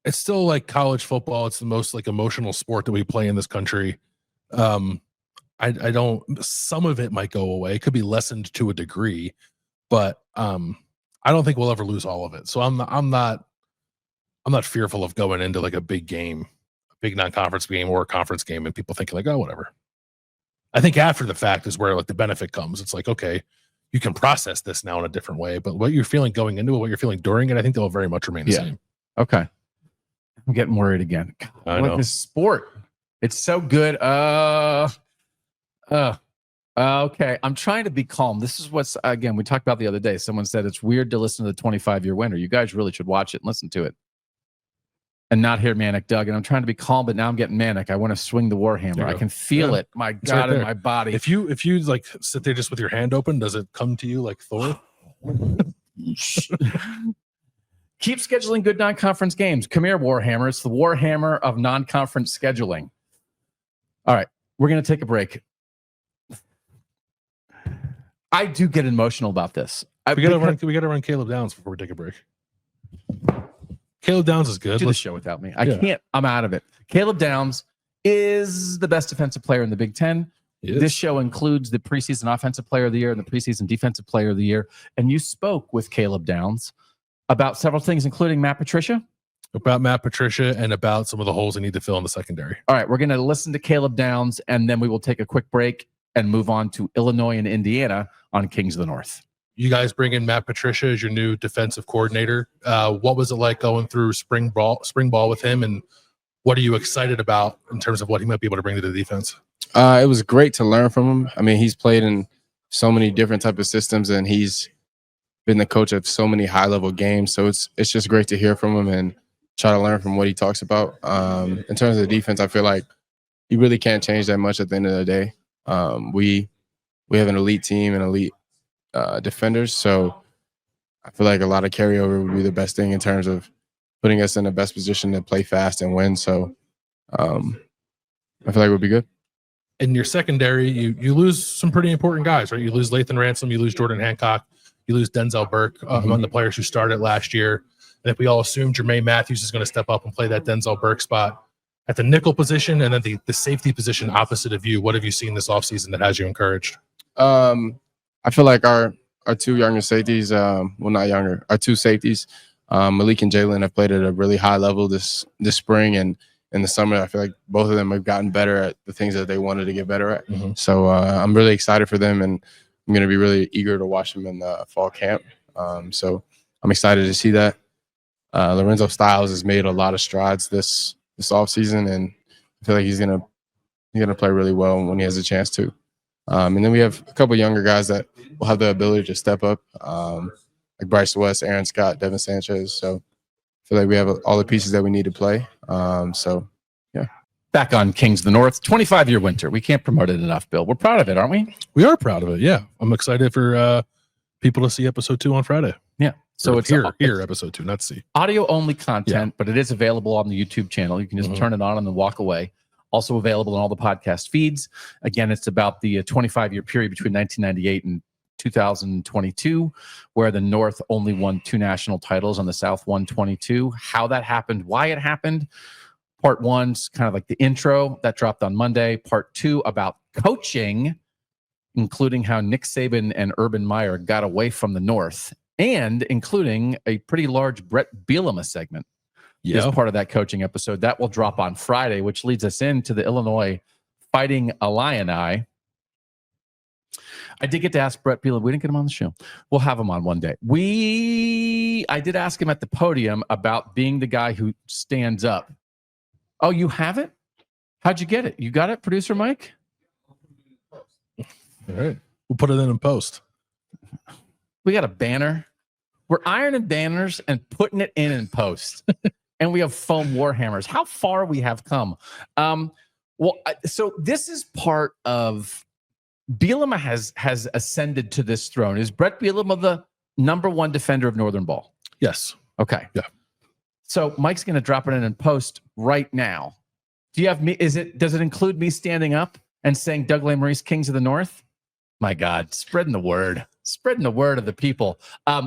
It's still like college football. It's the most like emotional sport that we play in this country. I don't. Some of it might go away. It could be lessened to a degree, but I don't think we'll ever lose all of it. So I'm not fearful of going into like a big game, a big non-conference game or a conference game, and people thinking like, oh, whatever. I think after the fact is where like the benefit comes. It's like, okay, you can process this now in a different way, but what you're feeling going into it, what you're feeling during it, I think they'll very much remain the same. Okay. I'm getting worried again. I know. This sport. It's so good. Okay, I'm trying to be calm. This is what's, again, we talked about the other day. Someone said it's weird to listen to the 25-year winner. You guys really should watch it and listen to it and not hear Manic Doug. And I'm trying to be calm, but now I'm getting manic. I want to swing the Warhammer. I can feel it. My God, right in my body. If you like sit there just with your hand open, does it come to you like Thor? Keep scheduling good non-conference games. Come here, Warhammer. It's the Warhammer of non-conference scheduling. All right, we're going to take a break. I do get emotional about this. We gotta run Caleb Downs before we take a break. Caleb Downs is good. Do the show without me. I can't. I'm out of it. Caleb Downs is the best defensive player in the Big Ten. This show includes the preseason offensive player of the year and the preseason defensive player of the year. And you spoke with Caleb Downs about several things, including Matt Patricia. About Matt Patricia and about some of the holes they need to fill in the secondary. All right, we're going to listen to Caleb Downs, and then we will take a quick break and move on to Illinois and Indiana on Kings of the North. You guys bring in Matt Patricia as your new defensive coordinator. What was it like going through spring ball with him, and what are you excited about in terms of what he might be able to bring to the defense? It was great to learn from him. I mean, he's played in so many different type of systems, and he's been the coach of so many high-level games. So it's just great to hear from him and try to learn from what he talks about. In terms of the defense, I feel like he really can't change that much at the end of the day. We have an elite team and elite defenders, so I feel like a lot of carryover would be the best thing in terms of putting us in the best position to play fast and win. So I feel like we'll be good. In your secondary, you lose some pretty important guys, right? You lose Lathan Ransom, you lose Jordan Hancock, you lose Denzel Burke, among the players who started last year. And if we all assume Jermaine Matthews is going to step up and play that Denzel Burke spot at the nickel position and then the safety position opposite of you, what have you seen this offseason that has you encouraged? I feel like our two younger safeties, our two safeties, Malik and Jalen have played at a really high level this spring, and in the summer, I feel like both of them have gotten better at the things that they wanted to get better at. Mhm. So I'm really excited for them, and I'm going to be really eager to watch them in the fall camp. So I'm excited to see that. Lorenzo Styles has made a lot of strides this offseason, and I feel like he's gonna play really well when he has a chance to. And then we have a couple younger guys that will have the ability to step up, like Bryce West, Aaron Scott, Devin Sanchez. So I feel like we have all the pieces that we need to play. So yeah. Back on Kings of the North, 25-year winter. We can't promote it enough, Bill. We're proud of it, aren't we? We are proud of it. Yeah, I'm excited for people to see episode 2 on Friday. Yeah. So Or it's here episode 2, not see. audio only content, but it is available on the YouTube channel. You can just turn it on and then walk away. Also available in all the podcast feeds. Again, it's about the 25-year period between 1998 and 2022, where the North only won 2 national titles and the South won 22. How that happened, why it happened. Part 1's kind of like the intro that dropped on Monday. Part 2 about coaching, including how Nick Saban and Urban Meyer got away from the North, and including a pretty large Bret Bielema segment. Is part of that coaching episode. That will drop on Friday, which leads us into the Illinois Fighting Illini. I did get to ask Bret Bielema. We didn't get him on the show. We'll have him on one day. I did ask him at the podium about being the guy who stands up. Oh, you have it? How'd you get it? You got it, producer Mike? All right. We'll put it in post. We got a banner. We're ironing banners and putting it in post. And we have foam warhammers. How far we have come. So this is part of Bielema has ascended to this throne. Is Bret Bielema the number 1 defender of Northern ball? Yes. Okay. Yeah. So Mike's going to drop it in post right now. Do you have me? Does it include me standing up and saying Doug Lesmerises, Kings of the North? My God, spreading the word of the people.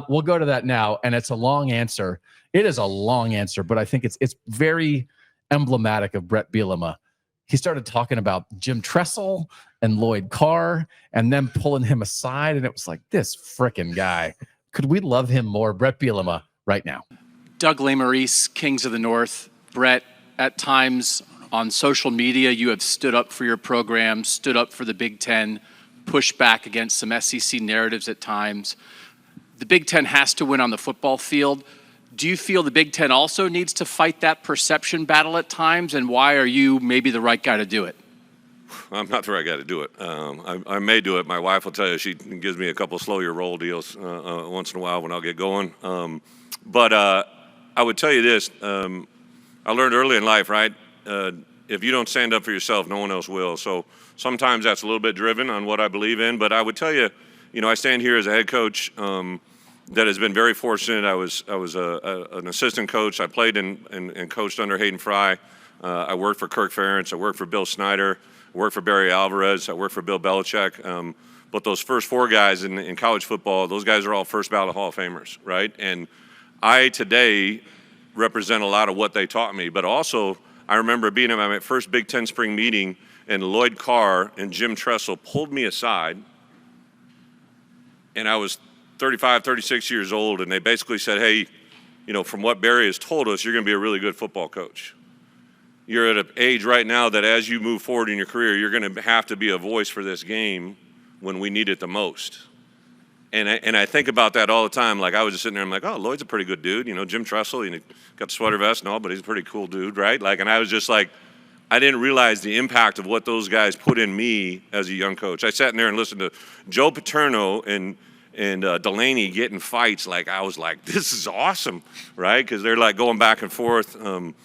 We'll go to that now, and it's a long answer. It is a long answer, but I think it's very emblematic of Bret Bielema. He started talking about Jim Tressel and Lloyd Carr, and then pulling him aside, and it was like, this frickin' guy. Could we love him more? Bret Bielema right now. Doug Lesmerises, Kings of the North. Bret, at times on social media, you have stood up for your program, stood up for the Big Ten, pushed back against some SEC narratives at times. The Big Ten has to win on the football field. Do you feel the Big Ten also needs to fight that perception battle at times, and why are you maybe the right guy to do it? I'm not the right guy to do it. I may do it. My wife will tell you she gives me a couple slow your roll deals once in a while when I'll get going. But I would tell you this. I learned early in life, right? If you don't stand up for yourself, no one else will. So sometimes that's a little bit driven on what I believe in. But I would tell you, I stand here as a head coach that has been very fortunate. I was an assistant coach. I played and coached under Hayden Fry. I worked for Kirk Ferentz. I worked for Bill Snyder. I worked for Barry Alvarez. I worked for Bill Belichick. But those first 4 guys in college football, those guys are all first ballot Hall of Famers, right? And I today represent a lot of what they taught me. But also, I remember being at my first Big Ten spring meeting, and Lloyd Carr and Jim Tressel pulled me aside, and I was 35, 36 years old, and they basically said, hey, from what Barry has told us, you're going to be a really good football coach. You're at an age right now that as you move forward in your career, you're going to have to be a voice for this game when we need it the most. And I think about that all the time. Like, I was just sitting there, I'm like, oh, Lloyd's a pretty good dude. Jim Tressel, got the sweater vest and all, but he's a pretty cool dude, right? And I was just like, I didn't realize the impact of what those guys put in me as a young coach. I sat in there and listened to Joe Paterno and Delaney getting fights. I was like, this is awesome, right? Because they're going back and forth on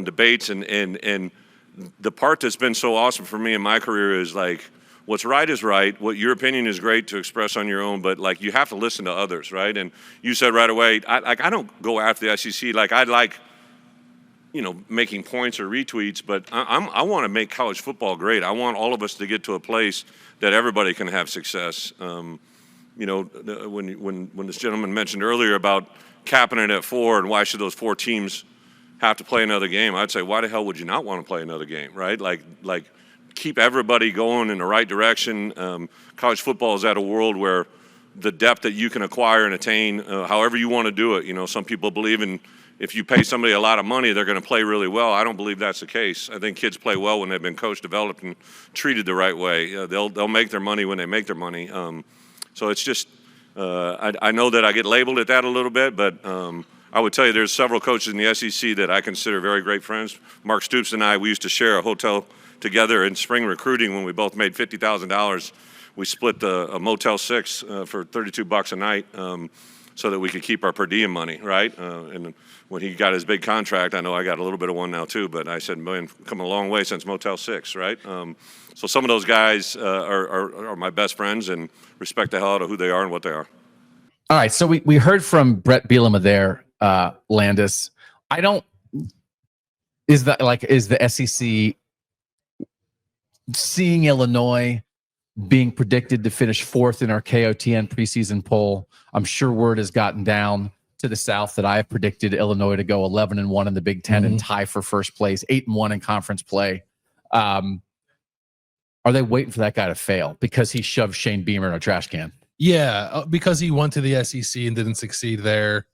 debates. And the part that's been so awesome for me in my career is what's right is right. What your opinion is great to express on your own, but you have to listen to others, right? And you said right away, I don't go after the SEC. I like making points or retweets, but I want to make college football great. I want all of us to get to a place that everybody can have success. When this gentleman mentioned earlier about capping it at 4 and why should those 4 teams have to play another game, I'd say, why the hell would you not want to play another game, right? Keep everybody going in the right direction. College football is at a world where the depth that you can acquire and attain, however you want to do it. You know, some people believe in if you pay somebody a lot of money, they're going to play really well. I don't believe that's the case. I think kids play well when they've been coached, developed, and treated the right way. They'll make their money when they make their money. So it's just I know that I get labeled at that a little bit, but I would tell you there's several coaches in the SEC that I consider very great friends. Mark Stoops and I, we used to share a hotel together in spring recruiting when we both made $50,000. We split a Motel 6 for $32 a night so that we could keep our per diem money, right? And when he got his big contract, I know I got a little bit of one now too, but I said, man, come a long way since Motel 6, right? So some of those guys are my best friends and respect the hell out of who they are and what they are. All right, so we heard from Bret Bielema there, Landis. Is the SEC seeing Illinois being predicted to finish 4th in our KOTN preseason poll? I'm sure word has gotten down to the South that I have predicted Illinois to go 11-1 in the Big Ten and tie for first place, 8-1 in conference play. Are they waiting for that guy to fail because he shoved Shane Beamer in a trash can? Yeah, because he went to the SEC and didn't succeed there,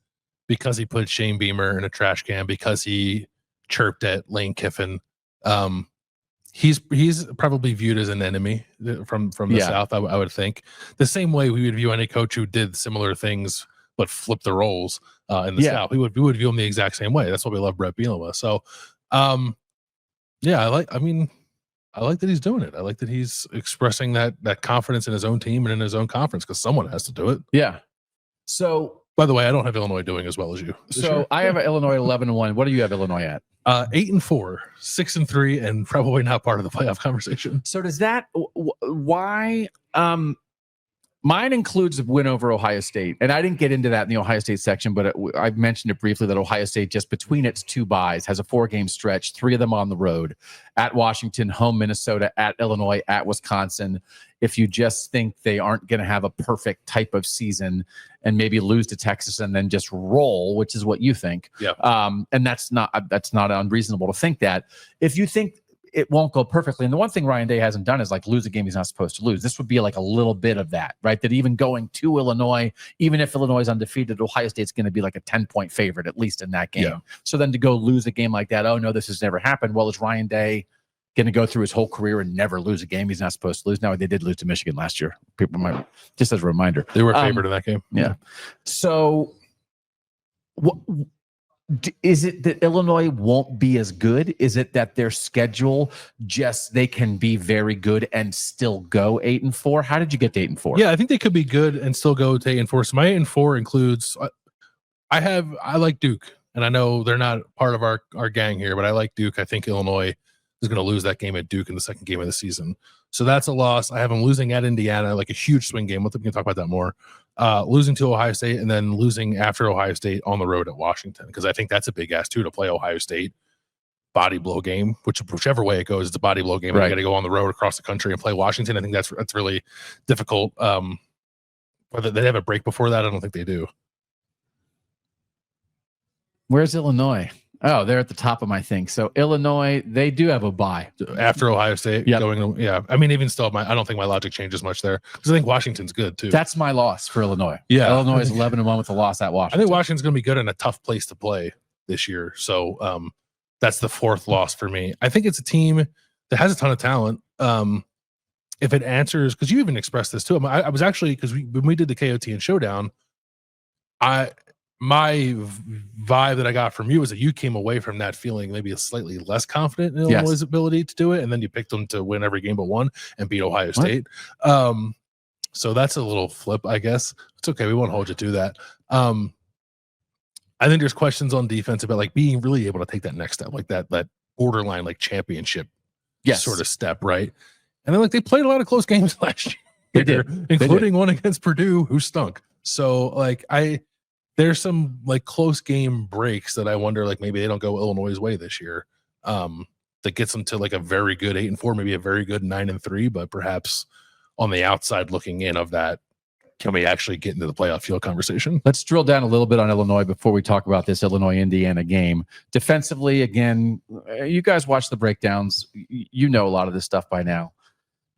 because he put Shane Beamer in a trash can, because he chirped at Lane Kiffin. He's probably viewed as an enemy from the South, I would think. The same way we would view any coach who did similar things but flip the roles in the South. We would view him the exact same way. That's why we love Bret Bielema. So, I like that he's doing it. I like that he's expressing that confidence in his own team and in his own conference, because someone has to do it. Yeah. So, by the way, I don't have Illinois doing as well as you. So I have Illinois 11-1. What do you have Illinois at? 8-4, 6-3, and probably not part of the playoff conversation. So does that? Why? Mine includes a win over Ohio State, and I didn't get into that in the Ohio State section, but I've mentioned it briefly that Ohio State, just between its 2 byes, has a 4-game stretch, 3 of them on the road: at Washington, home Minnesota, at Illinois, at Wisconsin. If you just think they aren't going to have a perfect type of season and maybe lose to Texas and then just roll, which is what you think, and that's not unreasonable to think that. If you think it won't go perfectly, and the one thing Ryan Day hasn't done is like lose a game he's not supposed to lose. This would be like a little bit of that, right? That even going to Illinois, even if Illinois is undefeated, Ohio State's going to be like a 10-point favorite at least in that game. Yeah. So then to go lose a game like that, oh no, this has never happened. Well, is Ryan Day going to go through his whole career and never lose a game he's not supposed to lose? Now, they did lose to Michigan last year. People might, just as a reminder, they were favored in that game. Yeah. So what? Is it that Illinois won't be as good? Is it that their schedule they can be very good and still go 8-4? How did you get to 8-4? Yeah, I think they could be good and still go to 8-4. So my 8-4 includes I like Duke, and I know they're not part of our gang here, but I like Duke. I think Illinois is going to lose that game at Duke in the second game of the season. So that's a loss. I have them losing at Indiana, like a huge swing game. We can talk about that more. Losing to Ohio State, and then losing after Ohio State on the road at Washington, because I think that's a big ass too, to play Ohio State. Body blow game, whichever way it goes, it's a body blow game. Right. You got to go on the road across the country and play Washington. I think that's really difficult. Whether they have a break before that, I don't think they do. Where's Illinois? Oh, they're at the top of my thing. So Illinois, they do have a bye after Ohio State. Yep. I mean, even still, I don't think my logic changes much there, because I think Washington's good too. That's my loss for Illinois. Yeah, Illinois is 11-1 with a loss at Washington. I think Washington's going to be good and a tough place to play this year. So that's the 4th loss for me. I think it's a team that has a ton of talent. If it answers, because you even expressed this too. I was actually, because when we did the KOT and showdown, my vibe that I got from you was that you came away from that feeling maybe slightly less confident in Illinois' ability to do it, and then you picked them to win every game but one and beat Ohio State. So that's a little flip, I guess. It's okay. We won't hold you to that. I think there's questions on defense about like being really able to take that next step, like that borderline like championship sort of step, right? And then like they played a lot of close games last year. They did, including one against Purdue, who stunk. So like there's some like close game breaks that I wonder, like maybe they don't go Illinois' way this year. That gets them to like a very good 8-4, maybe a very good 9-3, but perhaps on the outside looking in of that, can we actually get into the playoff field conversation? Let's drill down a little bit on Illinois before we talk about this Illinois-Indiana game. Defensively, again, you guys watch the breakdowns. You know a lot of this stuff by now.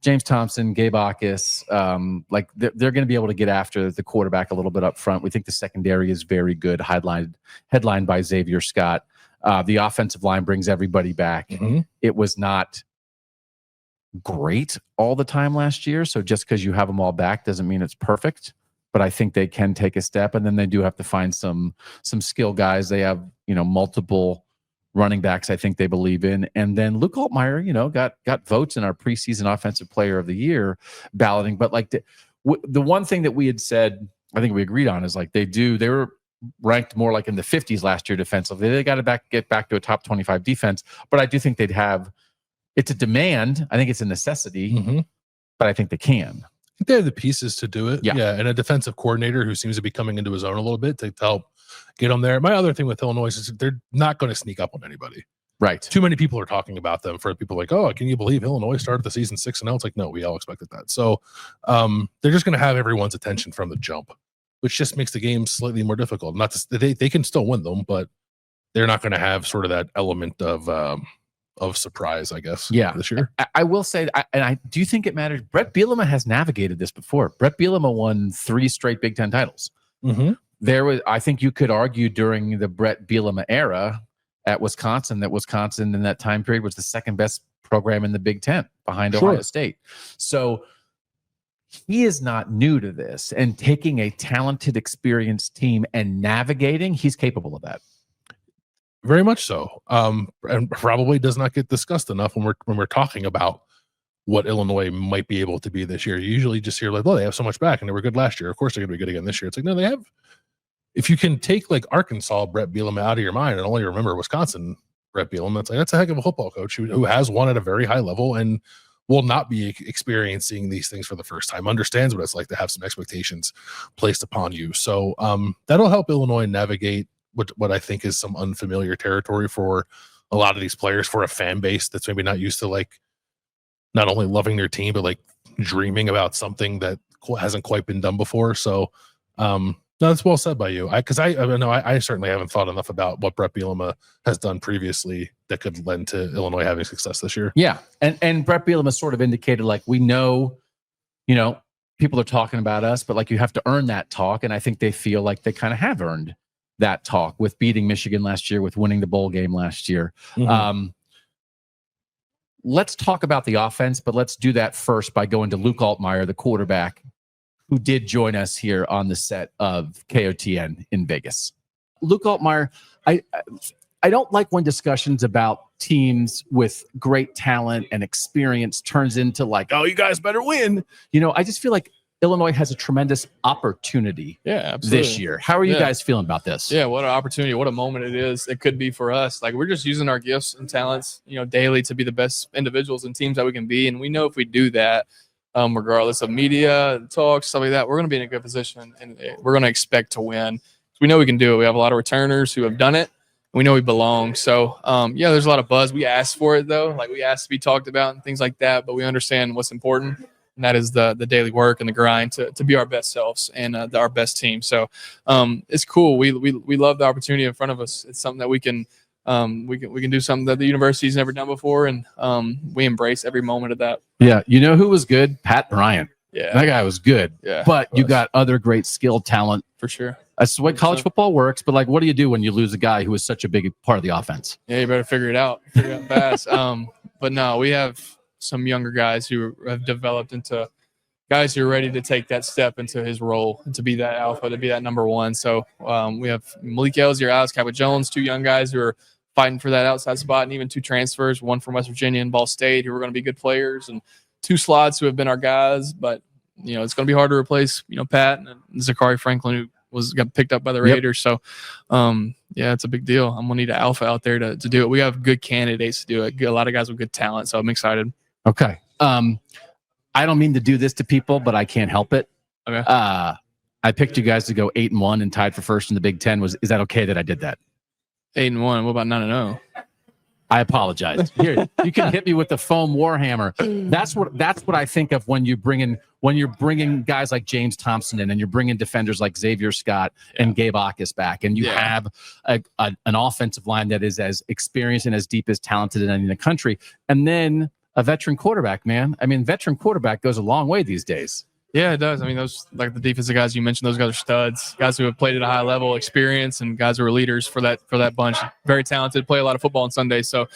James Thompson, Gabe Akis, like they're going to be able to get after the quarterback a little bit up front. We think the secondary is very good, headlined by Xavier Scott. The offensive line brings everybody back. Mm-hmm. It was not great all the time last year, so just because you have them all back doesn't mean it's perfect. But I think they can take a step, and then they do have to find some skill guys. They have multiple running backs I think they believe in. And then Luke Altmyer, got votes in our preseason offensive player of the year balloting. But like the one thing that we had said, I think we agreed on is like they were ranked more like in the 50s last year defensively. They got to get back to a top 25 defense. But I do think it's a demand. I think it's a necessity, but I think they can. I think they have the pieces to do it. Yeah. And a defensive coordinator who seems to be coming into his own a little bit to help get them there. My other thing with Illinois is they're not going to sneak up on anybody. Right. Too many people are talking about them for people like, oh, can you believe Illinois started the season 6-0? It's like, no, we all expected that. So they're just going to have everyone's attention from the jump, which just makes the game slightly more difficult. Not to, they can still win them, but they're not going to have sort of that element of surprise, I guess. Yeah. This year. I will say, and I do think it matters. Bret Bielema has navigated this before. Bret Bielema won 3 straight Big Ten titles. I think you could argue during the Bret Bielema era at Wisconsin that Wisconsin in that time period was the second best program in the Big Ten behind Ohio State. So he is not new to this, and taking a talented, experienced team and navigating, he's capable of that. Very much so. And probably does not get discussed enough when we're talking about what Illinois might be able to be this year. You usually just hear like, oh, they have so much back and they were good last year. Of course they're going to be good again this year. It's like, no, they have. If you can take like Arkansas Bret Bielema out of your mind and only remember Wisconsin Bret Bielema, it's like that's a heck of a football coach who has won at a very high level and will not be experiencing these things for the first time, understands what it's like to have some expectations placed upon you. So that'll help Illinois navigate what I think is some unfamiliar territory for a lot of these players, for a fan base that's maybe not used to like not only loving their team, but like dreaming about something that hasn't quite been done before. So no, that's well said by you. Because I certainly haven't thought enough about what Bret Bielema has done previously that could lend to Illinois having success this year. Yeah, and Bret Bielema sort of indicated like we know, people are talking about us, but like you have to earn that talk, and I think they feel like they kind of have earned that talk with beating Michigan last year, with winning the bowl game last year. Let's talk about the offense, but let's do that first by going to Luke Altmyer, the quarterback, who did join us here on the set of KOTN in Vegas. Luke Altmyer, I don't like when discussions about teams with great talent and experience turns into like, oh, you guys better win. I just feel like Illinois has a tremendous opportunity this year. How are you guys feeling about this? Yeah, what an opportunity, what a moment it is. It could be for us. Like we're just using our gifts and talents, daily to be the best individuals and teams that we can be. And we know if we do that, regardless of media, talks, stuff like that, we're going to be in a good position and we're going to expect to win. We know we can do it. We have a lot of returners who have done it. We know we belong. So, there's a lot of buzz. We asked for it, though. Like we asked to be talked about and things like that. But we understand what's important, and that is the daily work and the grind to be our best selves and our best team. So it's cool. We love the opportunity in front of us. It's something that we can do something that the university's never done before, and we embrace every moment of that. Yeah, who was good? Pat Bryant. Yeah, that guy was good. Yeah, but you got other great skill talent for sure. That's the way college football works. But like, what do you do when you lose a guy who is such a big part of the offense? Yeah, you better figure it out fast. But no, we have some younger guys who have developed into guys who are ready to take that step into his role and to be that alpha, to be that number one. So we have Malik Elzier, Alex Cappa-Jones, 2 young guys who are fighting for that outside spot, and even 2 transfers, one from West Virginia and Ball State, who are going to be good players, and 2 slots who have been our guys. But it's going to be hard to replace Pat and Zachary Franklin, who got picked up by the Raiders. Yep. So it's a big deal. I'm gonna need an alpha out there to do it. We have good candidates to do it, a lot of guys with good talent, so I'm excited. Okay. I don't mean to do this to people, but I can't help it. Okay. I picked you guys to go 8-1 and tied for first in the Big Ten. Is that okay that I did that? 8-1. What about 9-0? I apologize. Here, you can hit me with the foam warhammer. That's what I think of when you're bringing guys like James Thompson in, and you're bringing defenders like Xavier Scott and Gabe Akis back, and you have an offensive line that is as experienced and as deep as talented as any in the country. And then a veteran quarterback, man. I mean, veteran quarterback goes a long way these days. Yeah, it does. I mean, those like the defensive guys you mentioned, those guys are studs, guys who have played at a high level, experience, and guys who are leaders for that bunch. Very talented, play a lot of football on Sundays. So,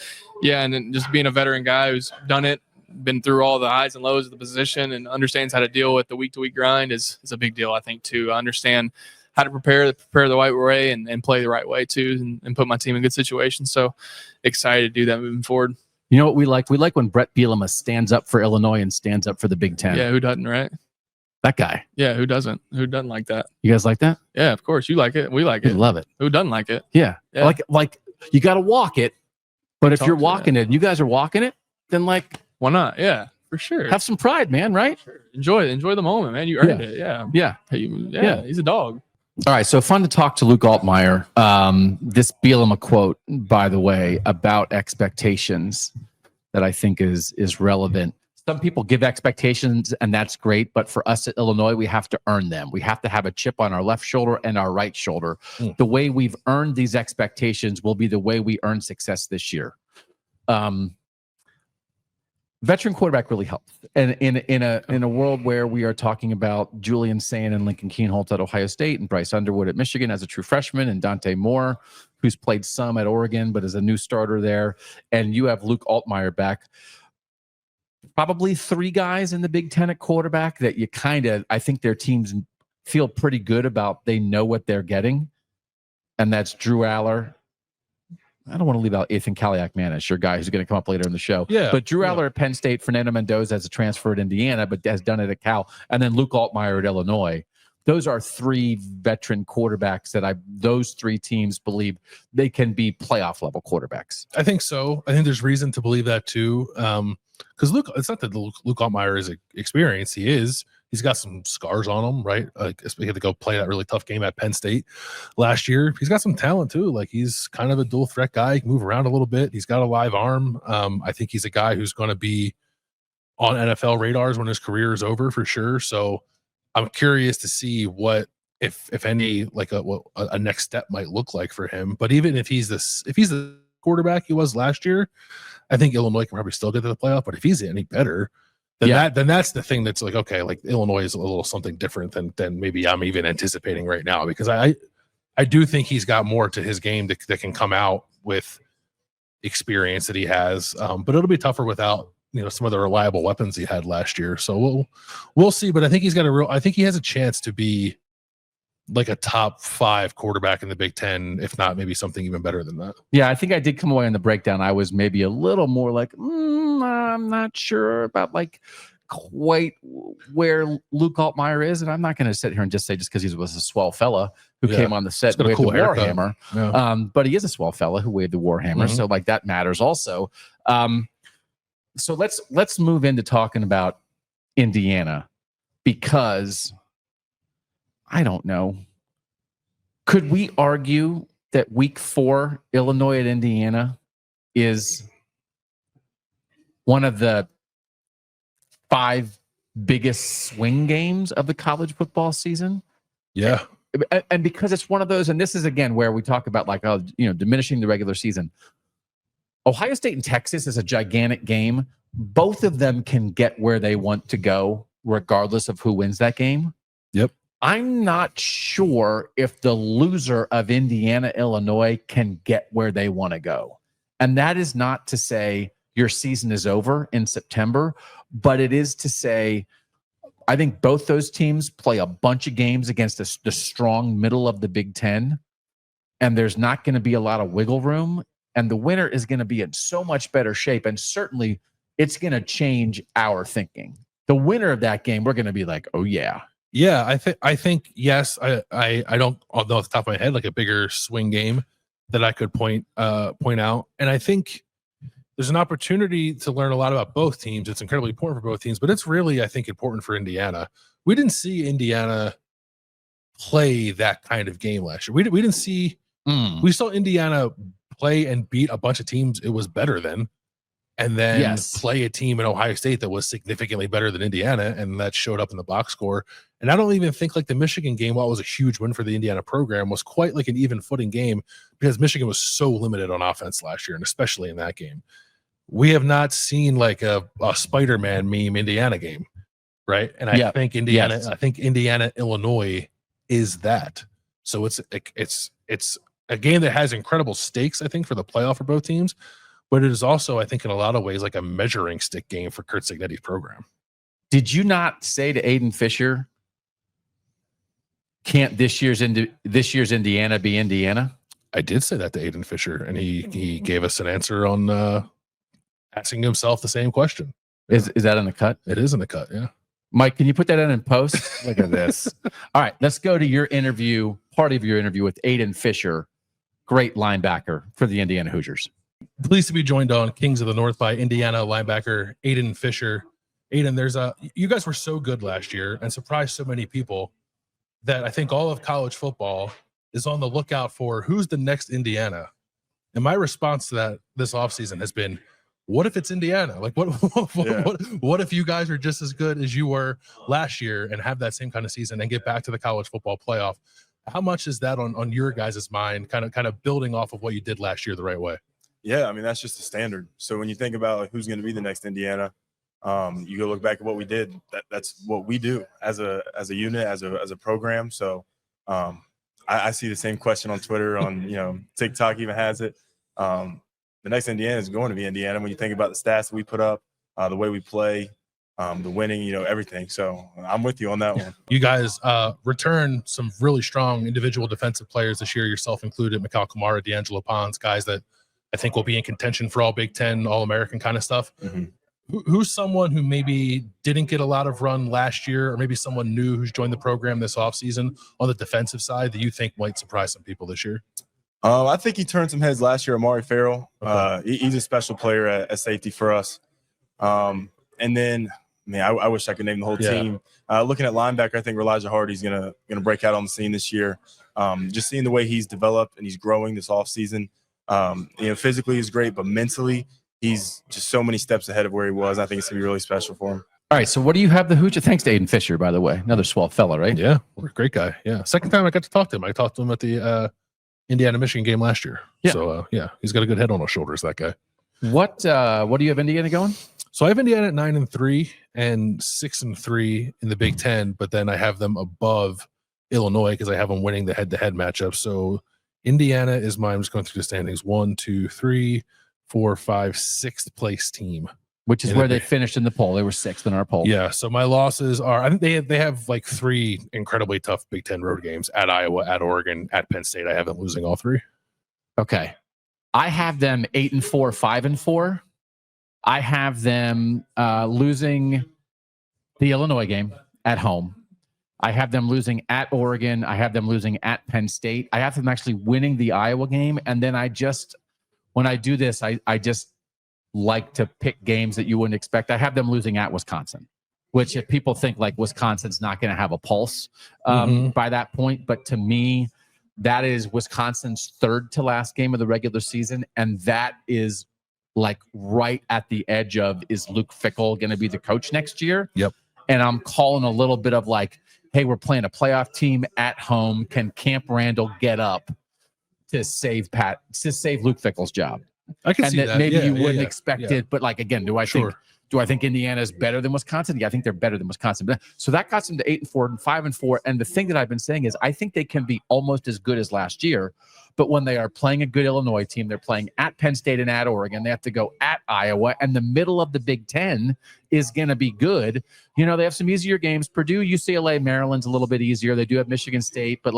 yeah, and then just being a veteran guy who's done it, been through all the highs and lows of the position, and understands how to deal with the week-to-week grind is a big deal, I think, too. I understand how to prepare the right way and play the right way too, and put my team in good situations. So excited to do that moving forward. You know what we like? We like when Bret Bielema stands up for Illinois and stands up for the Big Ten. Yeah, who doesn't, right? That guy. Yeah, who doesn't? Who doesn't like that? You guys like that? Yeah, of course. You like it. We like We it. love it. Who doesn't like it? Yeah. Yeah. Like you got to walk it, but if Talk you're to walking it, and you guys are walking it, then like Why not? Yeah, for sure. have some pride, man. Right? Enjoy the moment, man. You earned Yeah. it. Yeah. Yeah. Hey, Yeah. He's a dog. All right, so fun to talk to Luke Altmyer. This Bielema quote, by the way, about expectations that I think is relevant. Some people give expectations, and that's great. But for us at Illinois, we have to earn them. We have to have a chip on our left shoulder and our right shoulder. The way we've earned these expectations will be the way we earn success this year. Veteran quarterback really helps. And in a world where we are talking about Julian Sayin and Lincoln Keenholz at Ohio State and Bryce Underwood at Michigan as a true freshman, and Dante Moore, who's played some at Oregon but is a new starter there, and you have Luke Altmyer back. Probably three guys in the Big Ten at quarterback that you I think their teams feel pretty good about. They know what they're getting, and that's Drew Aller. I don't want to leave out Athan Kaliakmanis, your guy who's going to come up later in the show. Yeah. But Drew Aller at Penn State, Fernando Mendoza as a transfer at Indiana, but has done it at Cal, and then Luke Altmyer at Illinois. Those are three veteran quarterbacks that those three teams believe they can be playoff level quarterbacks. I think so. I think there's reason to believe that too. Because it's not that Luke Altmyer is experienced. He's got some scars on him, right? Like he had to go play that really tough game at Penn State last year. He's got some talent too. Like he's kind of a dual threat guy. He can move around a little bit. He's got a live arm. I think he's a guy who's going to be on NFL radars when his career is over for sure. So I'm curious to see what, if any, like a next step might look like for him. But even if he's the quarterback he was last year, I think Illinois can probably still get to the playoff. But if he's any better, then that's the thing that's like, okay, like Illinois is a little something different than maybe I'm even anticipating right now, because I do think he's got more to his game that can come out with experience that he has. But it'll be tougher without some of the reliable weapons he had last year. So we'll see. But I think I think he has a chance to be like a top 5 quarterback in the Big Ten, if not maybe something even better than that. Yeah, I think I did come away in the breakdown. I was maybe a little more like, I'm not sure about like quite where Luke Altmyer is. And I'm not going to sit here and just say just because he was a swell fella who came on the set and waved the Warhammer. Yeah. But he is a swell fella who waved the Warhammer. So like that matters also. So let's move into talking about Indiana, because I don't know. Could we argue that week 4, Illinois at Indiana is one of the 5 biggest swing games of the college football season? Yeah. And because it's one of those, and this is again where we talk about like, diminishing the regular season. Ohio State and Texas is a gigantic game. Both of them can get where they want to go, regardless of who wins that game. Yep. I'm not sure if the loser of Indiana, Illinois can get where they want to go. And that is not to say your season is over in September, but it is to say, I think both those teams play a bunch of games against the strong middle of the Big Ten, and there's not going to be a lot of wiggle room, and the winner is going to be in so much better shape, and certainly it's going to change our thinking. The winner of that game, we're going to be like, oh yeah. Yeah, I think yes. I don't know off the top of my head like a bigger swing game that I could point out, and I think there's an opportunity to learn a lot about both teams. It's incredibly important for both teams, but it's really, I think, important for Indiana. We didn't see Indiana play that kind of game last year. We didn't see. We saw Indiana play and beat a bunch of teams it was better than, and then play a team in Ohio State that was significantly better than Indiana, and that showed up in the box score. And I don't even think like the Michigan game, while it was a huge win for the Indiana program, was quite like an even footing game, because Michigan was so limited on offense last year, and especially in that game. we have not seen like a Spider-Man meme Indiana game, right? And I think Indiana, Illinois is that. So it's a game that has incredible stakes, I think, for the playoff for both teams, but it is also, I think, in a lot of ways, like a measuring stick game for Curt Cignetti's program. Did you not say to Aiden Fisher, can't this year's Indiana be Indiana? I did say that to Aiden Fisher, and he gave us an answer on asking himself the same question. Is that in the cut? It is in the cut, yeah. Mike, can you put that in post? Look at this. All right, let's go to your interview, part of your interview with Aiden Fisher, great linebacker for the Indiana Hoosiers. Pleased to be joined on Kings of the North by Indiana linebacker Aiden Fisher. Aiden, you guys were so good last year and surprised so many people that I think all of college football is on the lookout for who's the next Indiana. And my response to that this offseason has been, what if it's Indiana? Like what if you guys are just as good as you were last year and have that same kind of season and get back to the college football playoff? How much is that on your guys' mind, kind of building off of what you did last year the right way? Yeah, I mean, that's just the standard. So when you think about like, who's going to be the next Indiana, you go look back at what we did. That's what we do as a unit, as a program. So I see the same question on Twitter, on TikTok even has it. The next Indiana is going to be Indiana when you think about the stats that we put up, the way we play, the winning, everything. So I'm with you on that one. You guys return some really strong individual defensive players this year, yourself included, Mikal Kamara, D'Angelo Pons, guys that I think will be in contention for all Big Ten, All-American kind of stuff. Mm-hmm. Who's someone who maybe didn't get a lot of run last year, or maybe someone new who's joined the program this offseason on the defensive side that you think might surprise some people this year? I think he turned some heads last year, Amari Farrell. Okay. He's a special player at safety for us. And then, I wish I could name the whole team. Looking at linebacker, I think Elijah Hardy's gonna break out on the scene this year. Just seeing the way he's developed and he's growing this offseason. Physically he's great, but mentally he's just so many steps ahead of where he was. I think it's gonna be really special for him. All right, so what do you have the Hoosier? Thanks to Aiden Fisher, by the way. Another swell fella, right? Yeah, great guy. Yeah, second time I got to talk to him. I talked to him at the Indiana-Michigan game last year. Yeah. So, he's got a good head on his shoulders, that guy. What do you have Indiana going? So I have Indiana at 9-3 and 6-3 in the Big Ten, but then I have them above Illinois because I have them winning the head-to-head matchup. So Indiana is I'm just going through the standings. 1, 2, 3, 4, 5, 6th place team. Which is where they finished in the poll. They were 6th in our poll. Yeah. So my losses are, I think they have like 3 incredibly tough Big Ten road games at Iowa, at Oregon, at Penn State. I have them losing all 3. Okay. I have them 8-4, 5-4. I have them losing the Illinois game at home. I have them losing at Oregon. I have them losing at Penn State. I have them actually winning the Iowa game. And then when I do this, I just like to pick games that you wouldn't expect. I have them losing at Wisconsin, which if people think like Wisconsin's not going to have a pulse by that point. But to me, that is Wisconsin's 3rd to last game of the regular season. And that is like right at the edge of, is Luke Fickell going to be the coach next year? Yep. And I'm calling a little bit of like, hey, we're playing a playoff team at home. Can Camp Randall get up to save Luke Fickell's job? I can see that. Maybe you wouldn't expect it, but like again, do I think Indiana is better than Wisconsin? Yeah, I think they're better than Wisconsin. So that got them to 8-4 and 5-4. And the thing that I've been saying is I think they can be almost as good as last year. But when they are playing a good Illinois team, they're playing at Penn State and at Oregon. They have to go at Iowa, and the middle of the Big Ten is going to be good. They have some easier games. Purdue, UCLA, Maryland's a little bit easier. They do have Michigan State, but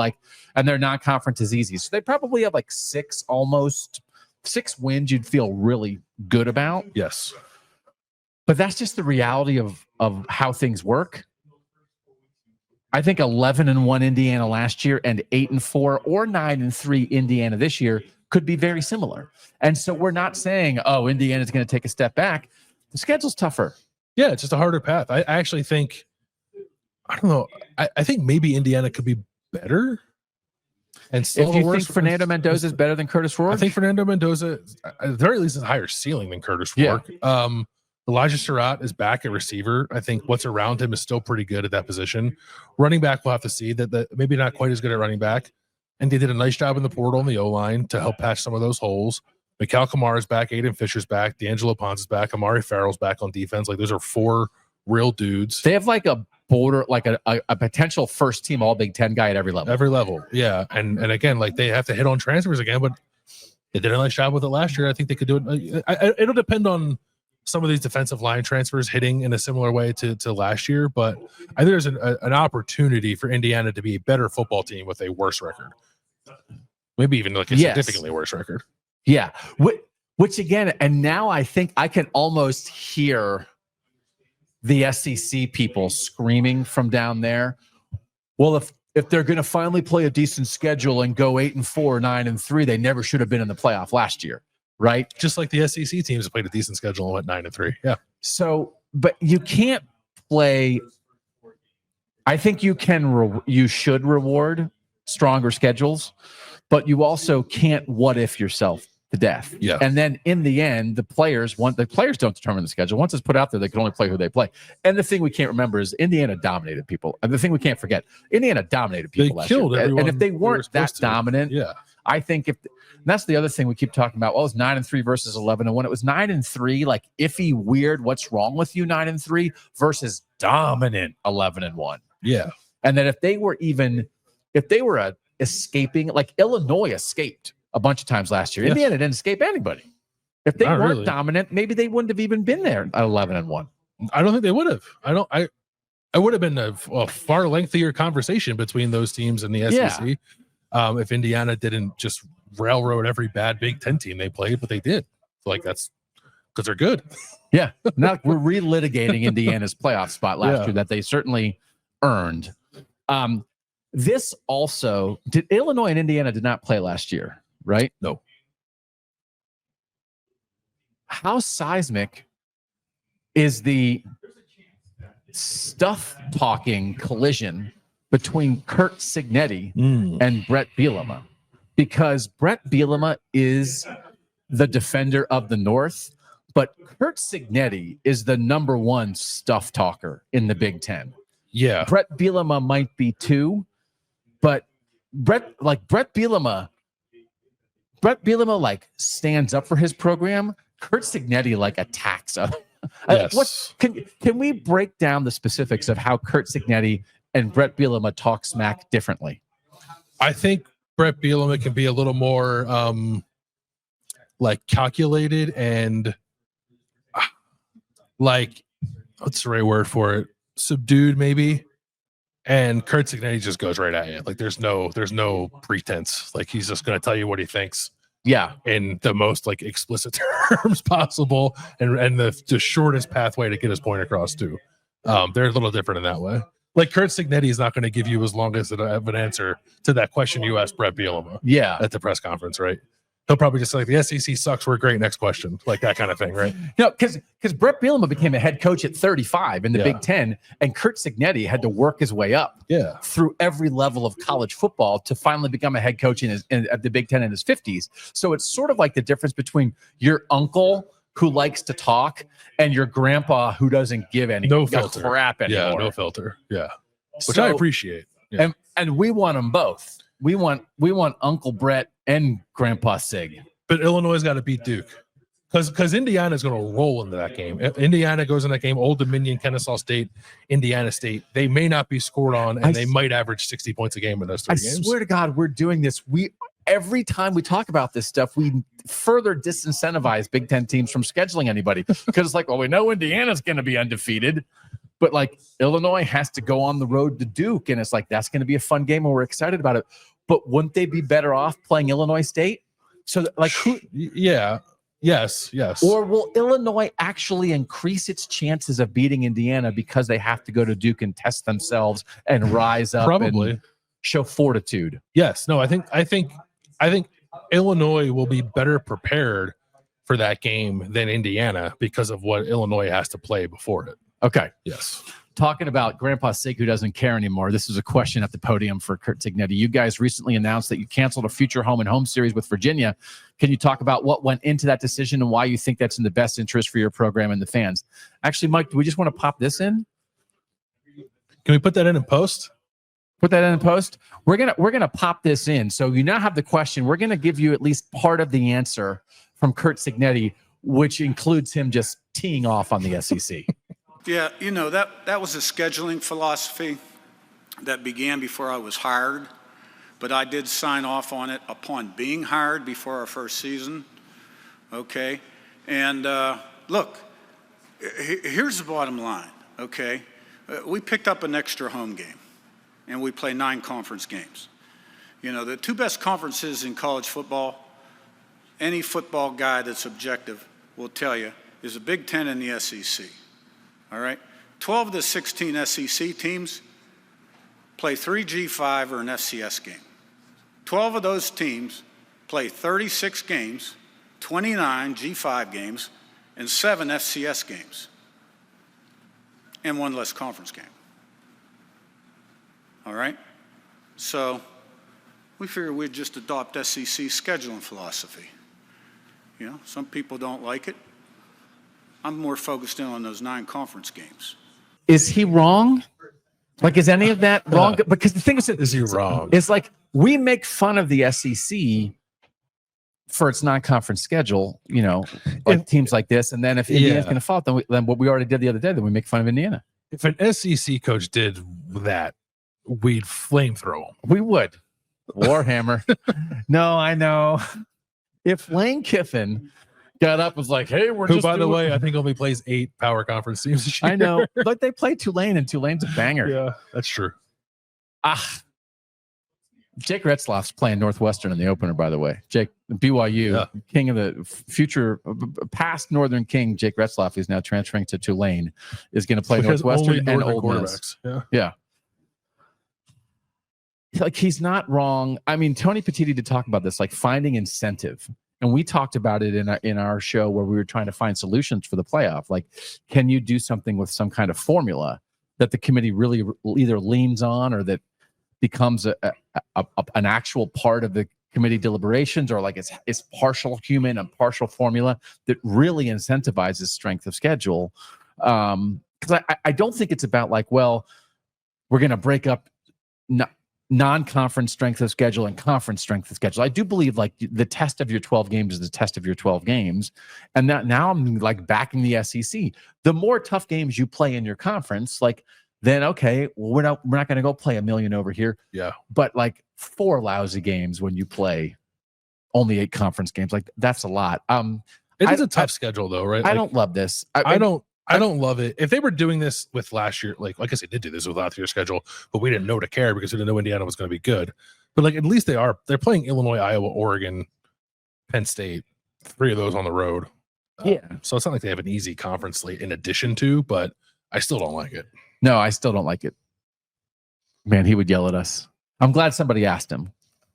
and their non-conference is easy. So they probably have like 6 wins you'd feel really good about. Yes. But that's just the reality of how things work. I think 11-1 Indiana last year and 8-4 or 9-3 Indiana this year could be very similar. And so we're not saying, Indiana's going to take a step back. The schedule's tougher. Yeah, it's just a harder path. I actually think, I don't know, I think maybe Indiana could be better. And still, if you think Fernando Mendoza is better than Curtis Rourke, I think Fernando Mendoza, at the very least, is a higher ceiling than Curtis Rourke. Yeah. Elijah Surratt is back at receiver. I think what's around him is still pretty good at that position. Running back, we'll have to see that maybe not quite as good at running back. And they did a nice job in the portal on the O-line to help patch some of those holes. Mikal Kamara's back, Aiden Fisher's back, D'Angelo Ponce's back, Amari Farrell's back on defense. Like those are 4 real dudes. They have like a border, like a potential first team All Big Ten guy at every level. Every level, yeah. And again, like they have to hit on transfers again, but they did a nice job with it last year. I think they could do it. It'll depend on some of these defensive line transfers hitting in a similar way to last year, but I think there's an opportunity for Indiana to be a better football team with a worse record. Maybe even like a significantly worse record. Yeah. Which again, and now I think I can almost hear the SEC people screaming from down there. Well, if they're going to finally play a decent schedule and go 8-4, 9-3, they never should have been in the playoff last year, right? Just like the SEC teams have played a decent schedule and went 9-3. Yeah. So, but you can't play. I think you can. You should reward stronger schedules, but you also can't what if yourself to death. Yeah. And then in the end, the players don't determine the schedule. Once it's put out there, they can only play who they play. And the thing we can't remember is Indiana dominated people. And the thing we can't forget, Indiana dominated people last year. And if they weren't that dominant, I think that's the other thing we keep talking about. Well, it was 9-3 versus 11-1. It was 9-3, like iffy, weird. What's wrong with you? 9-3 versus dominant 11-1. Yeah. And that if they were escaping, like Illinois escaped a bunch of times last year. Indiana didn't escape anybody. If they weren't dominant, maybe they wouldn't have even been there at 11-1. I don't think they would have. I would have been a far lengthier conversation between those teams and the SEC if Indiana didn't just railroad every bad Big Ten team they played, but they did. Like that's because they're good. Yeah. Now we're relitigating Indiana's playoff spot last year that they certainly earned. This also did Illinois and Indiana did not play last year, right? No. How seismic is the stuff talking collision between Curt Cignetti and Bret Bielema? Because Bret Bielema is the defender of the North, but Curt Cignetti is the number 1 stuff talker in the Big Ten. Yeah. Bret Bielema might be 2, but Bret Bielema like stands up for his program. Curt Cignetti like attacks him. Yes. Can we break down the specifics of how Curt Cignetti and Bret Bielema talk smack differently? I think Bret Bielema can be a little more like calculated and like what's the right word for it? Subdued maybe. And Curt Cignetti just goes right at you. Like there's no pretense. Like he's just going to tell you what he thinks. Yeah. In the most like explicit terms possible and the shortest pathway to get his point across too. They're a little different in that way. Like Curt Cignetti is not going to give you as long as of an answer to that question you asked Bret Bielema. Yeah. At the press conference, right? He'll probably just say, like, the SEC sucks. We're great. Next question. Like that kind of thing, right? No, because Bret Bielema became a head coach at 35 in the Big Ten, and Curt Cignetti had to work his way up through every level of college football to finally become a head coach at the Big Ten in his 50s. So it's sort of like the difference between your uncle who likes to talk and your grandpa who doesn't give any crap anymore. Yeah, no filter. Yeah. Which I appreciate. Yeah. And we want them both. We want Uncle Bret and Grandpa Sig. But Illinois got to beat Duke because Indiana's going to roll into that game. Indiana goes in that game, Old Dominion, Kennesaw State, Indiana State. They may not be scored on, and they might average 60 points a game in those 3 games. I swear to God, we're doing this. Every time we talk about this stuff, we further disincentivize Big Ten teams from scheduling anybody because it's like, well, we know Indiana's going to be undefeated. But like Illinois has to go on the road to Duke, and it's like that's going to be a fun game, and we're excited about it. But wouldn't they be better off playing Illinois State? So like who? Yeah, yes. Or will Illinois actually increase its chances of beating Indiana because they have to go to Duke and test themselves and rise up and show fortitude? Yes. No. I think Illinois will be better prepared for that game than Indiana because of what Illinois has to play before it. Okay. Yes. Talking about Grandpa Sig who doesn't care anymore. This is a question at the podium for Curt Cignetti. You guys recently announced that you canceled a future home and home series with Virginia. Can you talk about what went into that decision and why you think that's in the best interest for your program and the fans? Actually, Mike, do we just want to pop this in? Can we put that in post? Put that in post. We're gonna pop this in. So you now have the question. We're gonna give you at least part of the answer from Curt Cignetti, which includes him just teeing off on the SEC. Yeah, that was a scheduling philosophy that began before I was hired, but I did sign off on it upon being hired before our first season. Okay, and look, here's the bottom line. Okay, we picked up an extra home game, and we play 9 conference games. The 2 best conferences in college football, any football guy that's objective will tell you, is the Big Ten and the SEC. All right? 12 of the 16 SEC teams play 3 G5 or an FCS game. 12 of those teams play 36 games, 29 G5 games, and 7 FCS games, and 1 less conference game. All right? So we figured we'd just adopt SEC scheduling philosophy. Some people don't like it. I'm more focused in on those 9 conference games. Is he wrong? Like, is any of that wrong? Because the thing is he wrong? It's like we make fun of the SEC for its non-conference schedule, like teams like this. And then if Indiana's going to fall, then what we already did the other day, then we make fun of Indiana. If an SEC coach did that, we'd flamethrow him. We would. Warhammer. No, I know. If Lane Kiffin got up and was like, hey, Who, by the way, I think only plays 8 power conference teams this year. I know. But they play Tulane, and Tulane's a banger. Yeah, that's true. Jake Retzlaff's playing Northwestern in the opener, by the way. Jake, BYU, king of the future, past Northern King, Jake Retzlaff, who's now transferring to Tulane, is going to play Northwestern and Ole Miss. Yeah. Like, he's not wrong. I mean, Tony Petitti did talk about this, like finding incentive. And we talked about it in our show where we were trying to find solutions for the playoff. Like, can you do something with some kind of formula that the committee really either leans on or that becomes an actual part of the committee deliberations, or like it's partial human and partial formula that really incentivizes strength of schedule? Because I don't think it's about like, well, we're going to break up non-conference strength of schedule and conference strength of schedule. I do believe like the test of your 12 games is the test of your 12 games. And now I'm like backing the SEC. The more tough games you play in your conference, like then, okay, well, we're not going to go play a million over here. Yeah. But like 4 lousy games when you play only 8 conference games, like that's a lot. It is a tough schedule though, right? I don't love this. I don't love it. If they were doing this with last year, like I guess they did do this with last year's schedule, but we didn't know to care because we didn't know Indiana was going to be good. But like at least they're playing Illinois, Iowa, Oregon, Penn State, 3 of those on the road. Yeah. So it's not like they have an easy conference slate in addition to, but I still don't like it. No, I still don't like it. Man, he would yell at us. I'm glad somebody asked him.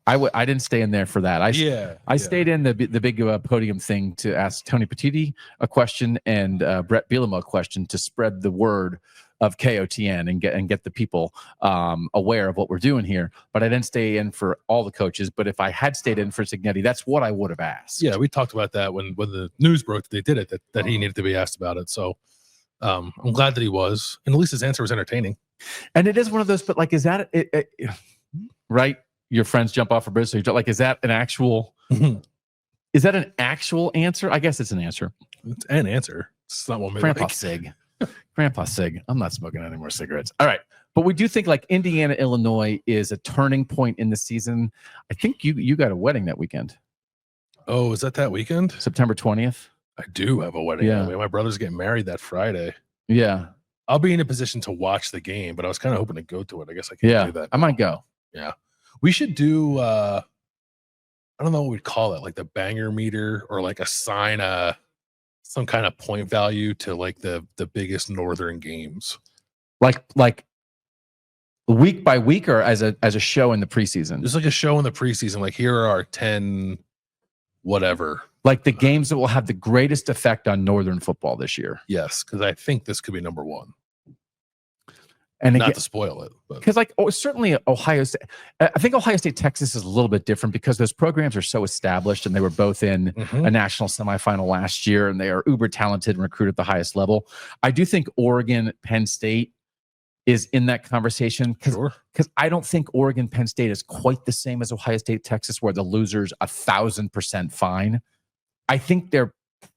I didn't stay in there for that. I stayed in the big podium thing to ask Tony Petitti a question and Bret Bielema a question to spread the word of KOTN and get the people aware of what we're doing here. But I didn't stay in for all the coaches. But if I had stayed in for Cignetti, that's what I would have asked. Yeah, we talked about that when the news broke that they did it, that he needed to be asked about it. So I'm glad that he was, and at least his answer was entertaining. And it is one of those. But like, is that right? Your friends jump off a bridge. So you're like, is that an actual? Is that an actual answer? I guess it's an answer. It's an answer. It's not one. Grandpa Sig. Grandpa Sig. I'm not smoking any more cigarettes. All right. But we do think like Indiana, Illinois is a turning point in the season. I think you got a wedding that weekend. Oh, is that weekend? September 20th. I do have a wedding. Yeah. My brother's getting married that Friday. Yeah. I'll be in a position to watch the game, but I was kind of hoping to go to it. I guess I can do that. I might go. Yeah. We should do I don't know what we'd call it, like the banger meter, or like assign some kind of point value to like the biggest northern games. Like week by week, or as a show in the preseason? Just like a show in the preseason. Like here are our 10 whatever. Like the games that will have the greatest effect on northern football this year. Yes, because I think this could be number 1. And not to spoil it, because like certainly Ohio State, I think Ohio State, Texas is a little bit different because those programs are so established, and they were both in a national semifinal last year, and they are uber talented and recruit at the highest level. I do think Oregon, Penn State is in that conversation because I don't think Oregon, Penn State is quite the same as Ohio State, Texas, where the losers 1,000% fine. I think they're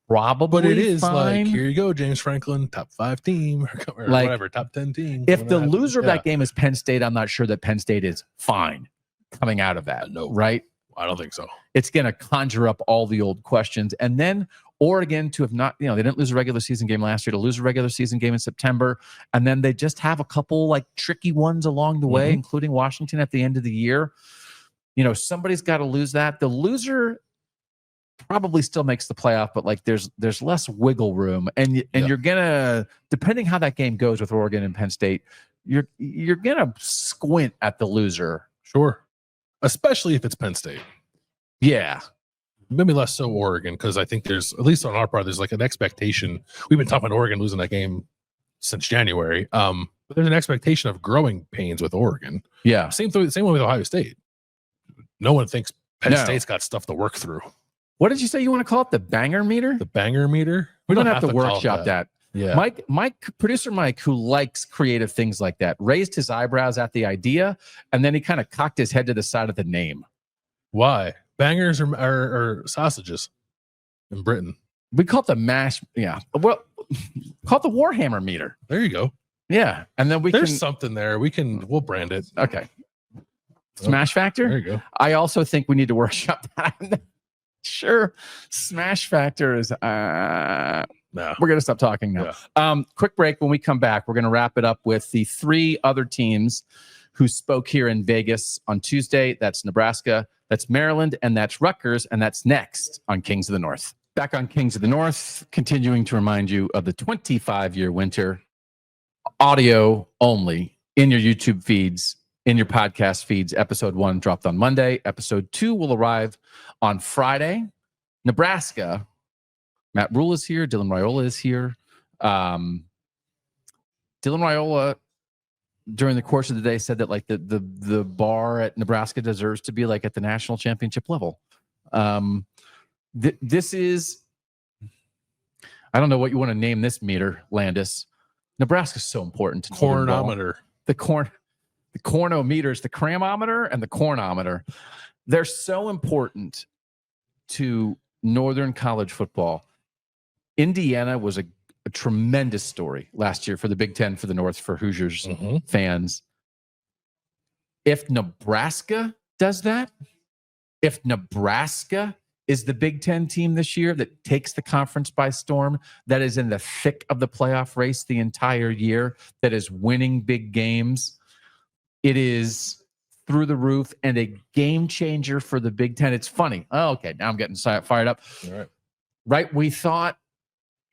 probably But it is fine. like, here you go, James Franklin, top 5 team or Like, whatever, top 10 team. If the loser of Yeah. that game is Penn State, I'm not sure that Penn State is fine coming out of that. No. Right? I don't think so. It's going to conjure up all the old questions. And then Oregon to have not, they didn't lose a regular season game last year, to lose a regular season game in September. And then they just have a couple like tricky ones along the way, including Washington at the end of the year. Somebody's got to lose that. The loser probably still makes the playoff, but like there's less wiggle room. And you're going to, depending how that game goes with Oregon and Penn State, you're going to squint at the loser. Sure. Especially if it's Penn State. Yeah. Maybe less so Oregon, because I think there's, at least on our part, there's like an expectation. We've been talking about Oregon losing that game since January. But there's an expectation of growing pains with Oregon. Yeah. Same way with Ohio State. No one thinks Penn State's got stuff to work through. What did you say you want to call it? The banger meter? The banger meter? We don't have to call it workshop that. Yeah. Producer Mike, who likes creative things like that, raised his eyebrows at the idea, and then he kind of cocked his head to the side of the name. Why? Bangers are sausages in Britain. We call it the mash. Yeah. Well, call it the Warhammer meter. There you go. Yeah. And then there's something there. We'll brand it. Okay. Smash Factor? There you go. I also think we need to workshop that. I'm not sure. Smash Factor is No. We're going to stop talking now. Yeah. Quick break. When we come back, we're going to wrap it up with the 3 other teams who spoke here in Vegas on Tuesday. That's Nebraska, that's Maryland, and that's Rutgers, and that's next on Kings of the North. Back on Kings of the North, continuing to remind you of the 25-year winter, audio only in your YouTube feeds, in your podcast feeds. Episode 1 dropped on Monday. Episode 2 will arrive on Friday. Nebraska, Matt Rhule is here. Dylan Raiola is here. Dylan Raiola, during the course of the day, said that like the bar at Nebraska deserves to be like at the national championship level. This is, I don't know what you want to name this meter, Landis. Nebraska's so important to Cornometer. The cornometers, the cramometer and the cornometer. They're so important to Northern college football. Indiana was a tremendous story last year for the Big Ten, for the North, for Hoosiers fans. If Nebraska does that, if Nebraska is the Big Ten team this year that takes the conference by storm, that is in the thick of the playoff race the entire year, that is winning big games, it is through the roof and a game changer for the Big Ten. It's funny. Oh, okay, now I'm getting fired up. All right. Right? We thought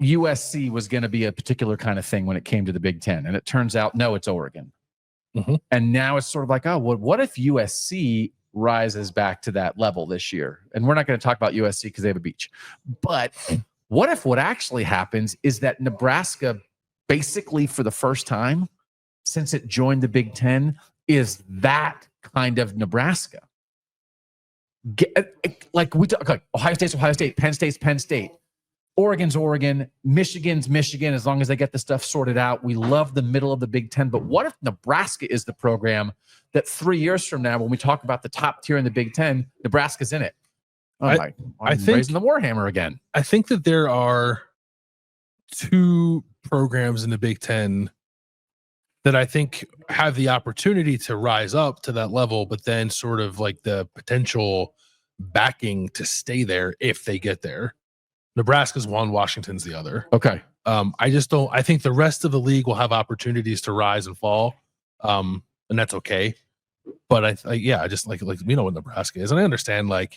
USC was going to be a particular kind of thing when it came to the Big Ten. And it turns out, no, it's Oregon. And now it's sort of like, oh, well, what if USC rises back to that level this year? And we're not going to talk about USC because they have a beach. But what if what actually happens is that Nebraska, basically for the first time since it joined the Big Ten, is that kind of Nebraska? Like we talk, like Ohio State's Ohio State, Penn State's Penn State. Oregon's Oregon, Michigan's Michigan, as long as they get the stuff sorted out. We love the middle of the Big Ten. But what if Nebraska is the program that 3 years from now, when we talk about the top tier in the Big Ten, Nebraska's in it? I think raising the Warhammer again. I think that there are 2 programs in the Big Ten that I think have the opportunity to rise up to that level, but then sort of like the potential backing to stay there if they get there. Nebraska's one, Washington's the other. Okay. I think the rest of the league will have opportunities to rise and fall. And that's okay. But I just like we know what Nebraska is. And I understand they're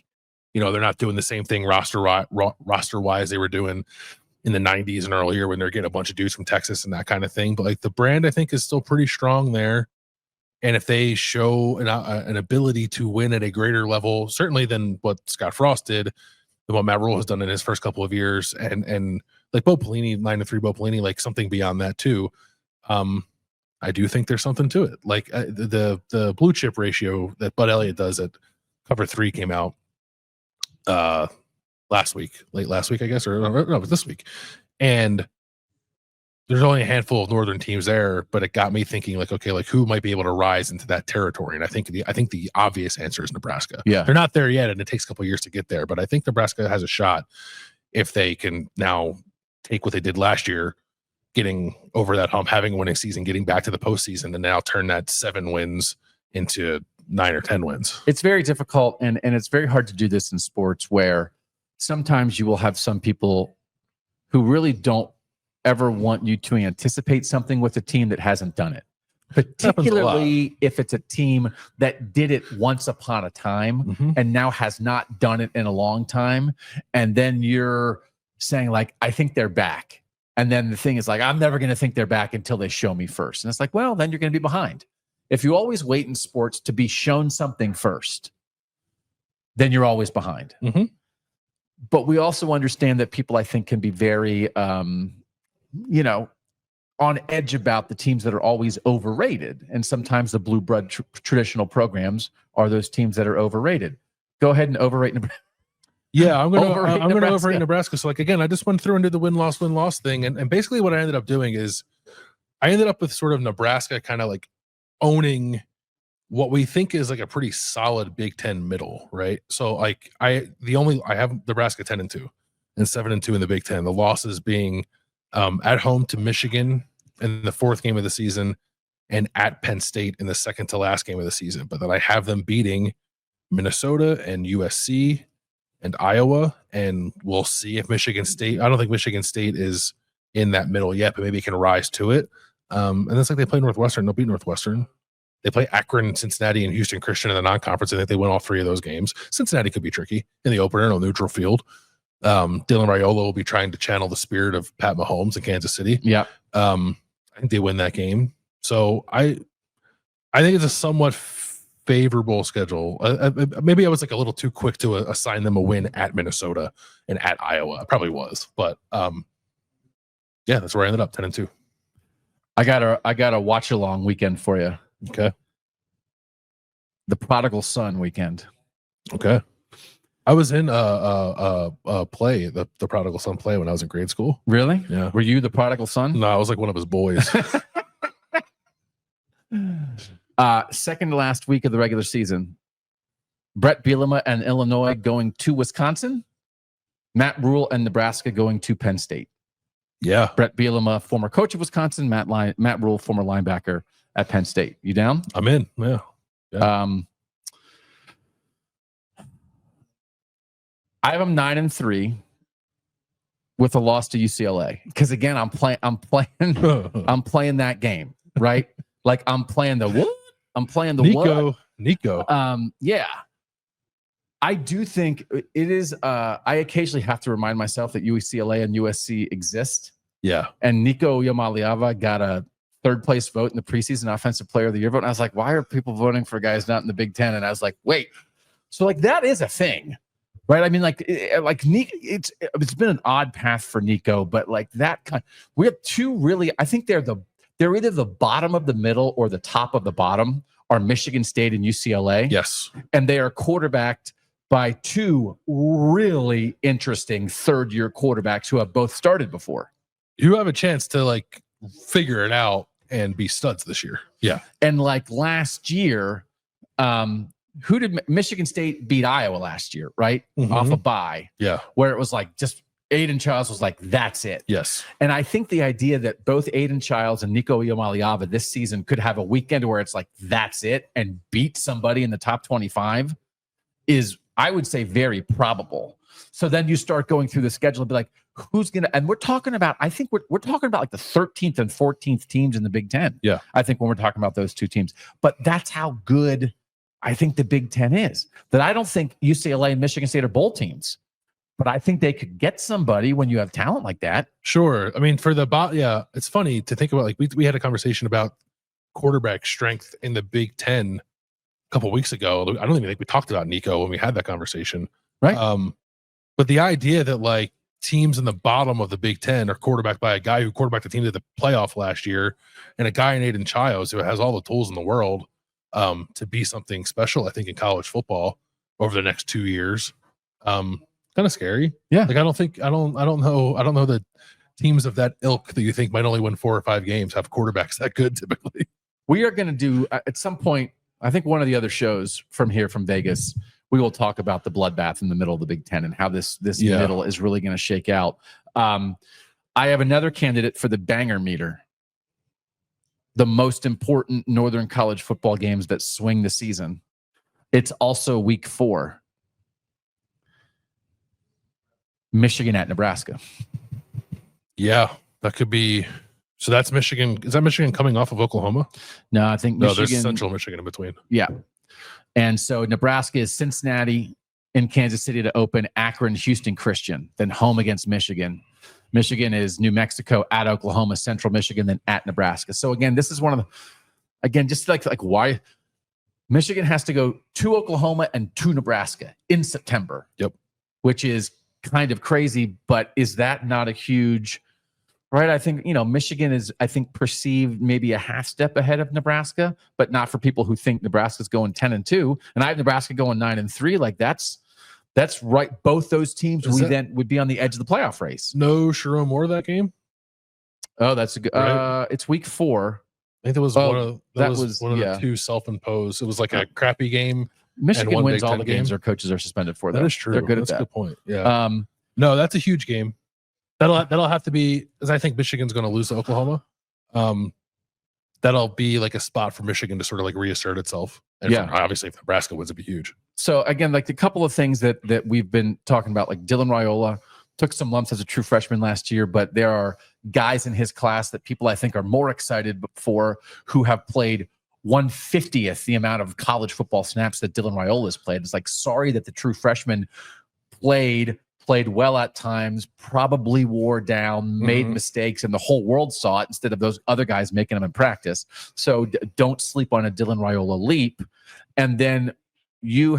not doing the same thing roster wise they were doing in the 90s and earlier when they're getting a bunch of dudes from Texas and that kind of thing. But like the brand, I think, is still pretty strong there. And if they show an ability to win at a greater level, certainly than what Scott Frost did, than what Matt Rhule has done in his first couple of years, and like Bo Pelini, 9-3 Bo Pelini, like something beyond that too. I do think there's something to it. Like the blue chip ratio that Bud Elliott does at Cover 3 came out late last week, I guess, or no, it was this week. And there's only a handful of northern teams there, but it got me thinking like, okay, like who might be able to rise into that territory? And I think the obvious answer is Nebraska. Yeah. They're not there yet, and it takes a couple of years to get there, but I think Nebraska has a shot if they can now take what they did last year, getting over that hump, having a winning season, getting back to the postseason, and now turn that 7 wins into 9 or 10 wins. It's very difficult, and it's very hard to do this in sports where sometimes you will have some people who really don't ever want you to anticipate something with a team that hasn't done it, particularly if it's a team that did it once upon a time and now has not done it in a long time. And then you're saying like, I think they're back. And then the thing is like, I'm never going to think they're back until they show me first. And it's like, well, then you're going to be behind. If you always wait in sports to be shown something first, then you're always behind. But we also understand that people, I think, can be very, on edge about the teams that are always overrated. And sometimes the blue blood traditional programs are those teams that are overrated. Go ahead and overrate Nebraska. Yeah, I'm going to overrate Nebraska. So like, again, I just went through and did the win-loss thing. And basically what I ended up doing is I ended up with sort of Nebraska kind of like owning what we think is like a pretty solid Big Ten middle, right? So like I have Nebraska 10-2 and 7-2 in the Big Ten. The losses being at home to Michigan in the 4th game of the season and at Penn State in the 2nd to last game of the season. But then I have them beating Minnesota and USC and Iowa, and we'll see if Michigan State, I don't think Michigan State is in that middle yet, but maybe it can rise to it. And it's like they play Northwestern, they'll beat Northwestern. They play Akron, Cincinnati, and Houston Christian in the non-conference. I think they win all 3 of those games. Cincinnati could be tricky in the opener on neutral field. Dylan Raiola will be trying to channel the spirit of Pat Mahomes in Kansas City. Yeah. I think they win that game. So I think it's a somewhat favorable schedule. Maybe I was like a little too quick to assign them a win at Minnesota and at Iowa. I probably was, but yeah, that's where I ended up 10-2. I got a watch along weekend for you. Okay. The Prodigal Son weekend. Okay. I was in play, the Prodigal Son play when I was in grade school. Really? Yeah. Were you the Prodigal Son? No, I was like one of his boys. Second to last week of the regular season. Bret Bielema and Illinois going to Wisconsin. Matt Rhule and Nebraska going to Penn State. Yeah. Bret Bielema, former coach of Wisconsin. Matt Rhule, former linebacker at Penn State. You down? I'm in. Yeah. I have them 9-3 with a loss to UCLA. Because again, I'm playing that game, right? Like I'm playing the what? I'm playing the Nico. Yeah. I do think it is. I occasionally have to remind myself that UCLA and USC exist. Yeah. And Nico Iamaleava got a 3rd place vote in the preseason offensive player of the year vote. And I was like, why are people voting for guys not in the Big Ten? And I was like, wait. So like that is a thing, right? I mean, like Nico, it's been an odd path for Nico, but like that kind. We have 2 really. I think they're either the bottom of the middle or the top of the bottom. Are Michigan State and UCLA? Yes. And they are quarterbacked by 2 really interesting 3rd-year quarterbacks who have both started before. You have a chance to like figure it out and be studs this year. Yeah. And like last year, who did Michigan State beat Iowa last year, right? Off a bye. Yeah. Where it was like just Aiden Childs was like, that's it. Yes. And I think the idea that both Aiden Childs and Nico Iamaleava this season could have a weekend where it's like, that's it, and beat somebody in the top 25 is, I would say, very probable. So then you start going through the schedule and be like, who's going to, and we're talking about, I think we're talking about like the 13th and 14th teams in the Big Ten. Yeah. I think when we're talking about those 2 teams, but that's how good I think the Big Ten is. That I don't think UCLA and Michigan State are bowl teams, but I think they could get somebody when you have talent like that. Sure. I mean, for the yeah, it's funny to think about. Like we had a conversation about quarterback strength in the Big Ten a couple of weeks ago. I don't even think we talked about Nico when we had that conversation, right? But the idea that like teams in the bottom of the Big Ten are quarterbacked by a guy who quarterbacked the team to the playoff last year, and a guy in Aiden Childs who has all the tools in the world to be something special, I think, in college football over the next 2 years. Kind of scary. Yeah. Like I don't know that teams of that ilk that you think might only win 4 or 5 games have quarterbacks that good typically. We are going to do at some point, I think one of the other shows from here from Vegas, we will talk about the bloodbath in the middle of the Big Ten and how this middle is really going to shake out. I have another candidate for the banger meter. The most important Northern college football games that swing the season. It's also week 4. Michigan at Nebraska. Yeah, that could be. So that's Michigan. Is that Michigan coming off of Oklahoma? No, I think Michigan. No, there's Central Michigan in between. Yeah. And so Nebraska is Cincinnati in Kansas City to open, Akron, Houston Christian, then home against Michigan. Michigan is New Mexico at Oklahoma, Central Michigan, then at Nebraska. So again, this is one of the, again, just like why Michigan has to go to Oklahoma and to Nebraska in September. Yep. Which is kind of crazy, but is that not a huge, right? I think, Michigan is, I think, perceived maybe a half step ahead of Nebraska, but not for people who think Nebraska's going 10-2. And I have Nebraska going 9-3. Like that's right. Both those teams then would be on the edge of the playoff race. No Sharon Moore that game. Oh, that's a good. Right. It's week 4. I think that was one of the 2 self-imposed. It was like a crappy game. Michigan wins all the games their coaches are suspended for. That is true. They're good That's at that. a good point. Yeah. No, that's a huge game. That'll have to be, because I think Michigan's going to lose to Oklahoma. That'll be like a spot for Michigan to sort of like reassert itself. And obviously, if Nebraska wins, it'd be huge. So again, like the couple of things that we've been talking about, like Dylan Raiola took some lumps as a true freshman last year, but there are guys in his class that people I think are more excited for who have played 1/50th the amount of college football snaps that Dylan Raiola has played. It's like, sorry that the true freshman played well at times, probably wore down, made mistakes, and the whole world saw it instead of those other guys making them in practice. So don't sleep on a Dylan Raiola leap. And then you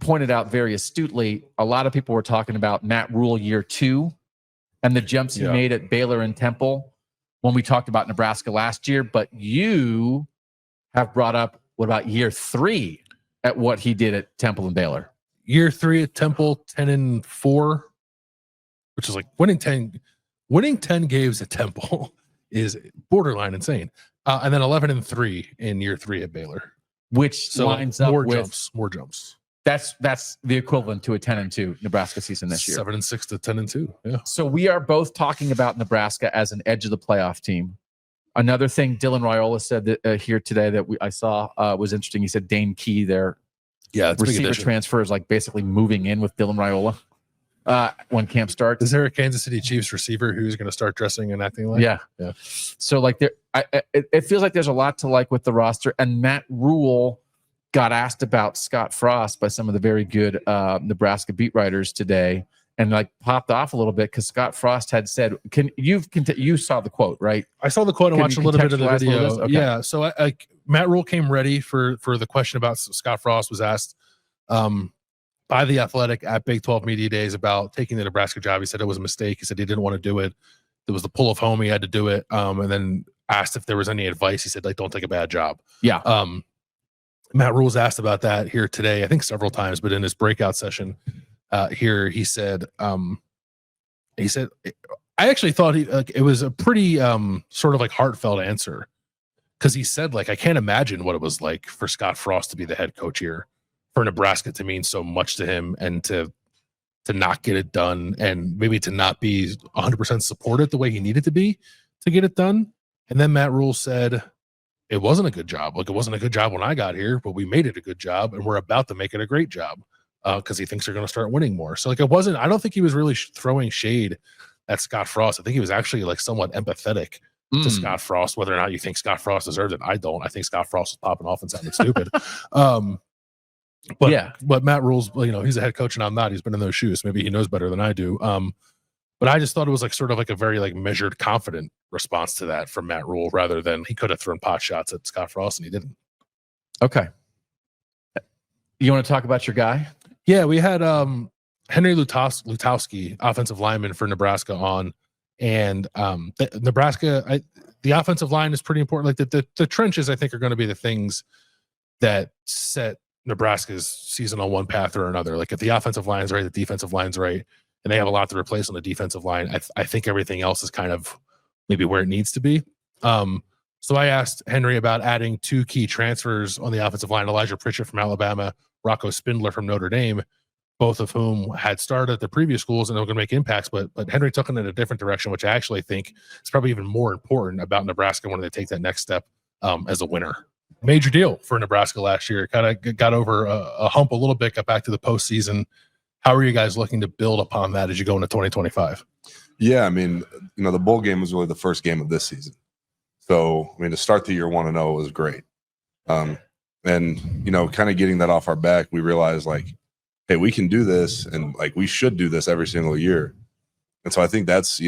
pointed out very astutely, a lot of people were talking about Matt Rhule year 2 and the jumps he made at Baylor and Temple when we talked about Nebraska last year. But you have brought up, what about year 3 at what he did at Temple and Baylor? Year 3 at Temple, 10-4, which is like winning 10 games at Temple is borderline insane. And then 11-3 in year 3 at Baylor, which lines up with more jumps. That's the equivalent to a 10-2 Nebraska season this year. 7-6 to 10-2. Yeah. So we are both talking about Nebraska as an edge of the playoff team. Another thing Dylan Raiola said that, here today that I saw was interesting. He said Dane Key, their receiver transfer, is like basically moving in with Dylan Raiola when camp starts. Is there a Kansas City Chiefs receiver who's going to start dressing and acting like? Yeah. So like it feels like there's a lot to like with the roster. And Matt Rhule got asked about Scott Frost by some of the very good Nebraska beat writers today, and like popped off a little bit because Scott Frost had said, you saw the quote, right? I saw the quote and watched a little bit of the video. Okay. Yeah. So Matt Rhule came ready for the question about Scott Frost was asked by The Athletic at Big 12 Media Days about taking the Nebraska job. He said it was a mistake. He said he didn't want to do it. There was the pull of home. He had to do it. And then asked if there was any advice. He said, like, don't take a bad job. Yeah. Matt Rhule was asked about that here today, I think several times, but in his breakout session here, he said, I actually thought it was a pretty sort of like heartfelt answer, because he said, like, I can't imagine what it was like for Scott Frost to be the head coach here, for Nebraska to mean so much to him, and to not get it done, and maybe to not be 100% supported the way he needed to be to get it done. And then Matt Rhule said, it wasn't a good job. Like, it wasn't a good job when I got here, but we made it a good job, and we're about to make it a great job because he thinks they're going to start winning more. So, like, I don't think he was really throwing shade at Scott Frost. I think he was actually like somewhat empathetic to Scott Frost. Whether or not you think Scott Frost deserves it, I don't. I think Scott Frost was popping off and sounding stupid. But Matt Rhule's, he's a head coach and I'm not. He's been in those shoes. Maybe he knows better than I do. But I just thought it was like sort of like a very like measured, confident response to that from Matt Rhule, rather than he could have thrown pot shots at Scott Frost and he didn't. Okay. You want to talk about your guy? Yeah, we had Henry Lutowski, offensive lineman for Nebraska, on, and Nebraska, the offensive line is pretty important. Like the trenches, I think, are going to be the things that set Nebraska's season on one path or another. Like, if the offensive line's right, the defensive line's right, and they have a lot to replace on the defensive line. I think everything else is kind of maybe where it needs to be. So I asked Henry about adding 2 key transfers on the offensive line: Elijah Pritchett from Alabama, Rocco Spindler from Notre Dame, both of whom had started at the previous schools and are going to make impacts. But Henry took it in a different direction, which I actually think is probably even more important about Nebraska when they take that next step as a winner. Major deal for Nebraska last year. Kind of got over a hump a little bit, got back to the postseason. How are you guys looking to build upon that as you go into 2025? Yeah, I mean, the bowl game was really the first game of this season. So, I mean, to start the year 1-0 was great. And, kind of getting that off our back, we realized, like, hey, we can do this, and, like, we should do this every single year. And so I think that's,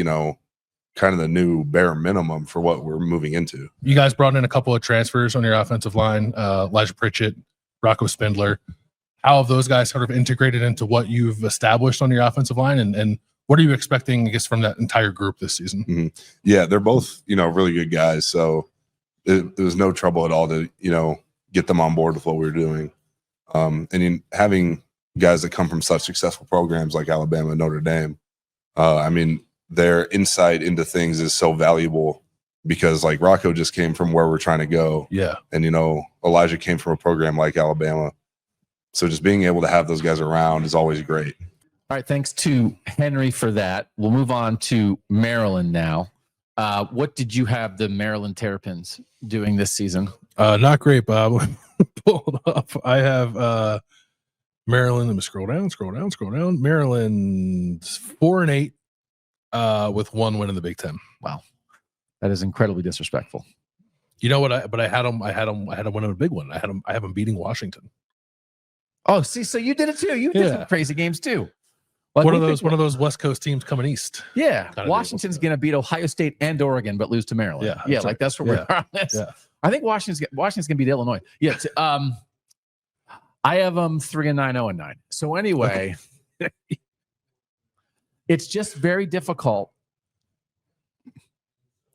kind of the new bare minimum for what we're moving into. You guys brought in a couple of transfers on your offensive line, Elijah Pritchett, Rocco Spindler. How have those guys sort of integrated into what you've established on your offensive line, and what are you expecting, I guess, from that entire group this season? Mm-hmm. Yeah, they're both, really good guys. So there was no trouble at all to, get them on board with what we were doing. And having guys that come from such successful programs like Alabama and Notre Dame, their insight into things is so valuable, because like Rocco just came from where we're trying to go. Yeah. And, Elijah came from a program like Alabama. So just being able to have those guys around is always great. All right, thanks to Henry for that. We'll move on to Maryland now. What did you have the Maryland Terrapins doing this season? Not great, Bob. Pulled up. I have Maryland. Let me scroll down. Maryland 4-8 with 1 win in the Big Ten. Wow, that is incredibly disrespectful. You know what? I had them win a big one. I have them beating Washington. Oh, see, so you did it too. You did some crazy games too. Well, one of those West Coast teams coming east. Yeah, Washington's going to beat Ohio State and Oregon, but lose to Maryland. Yeah, like that's where we're on this. Yeah. I think Washington's going to beat Illinois. Yeah, I have them 3-9, 0-9. So anyway, it's just very difficult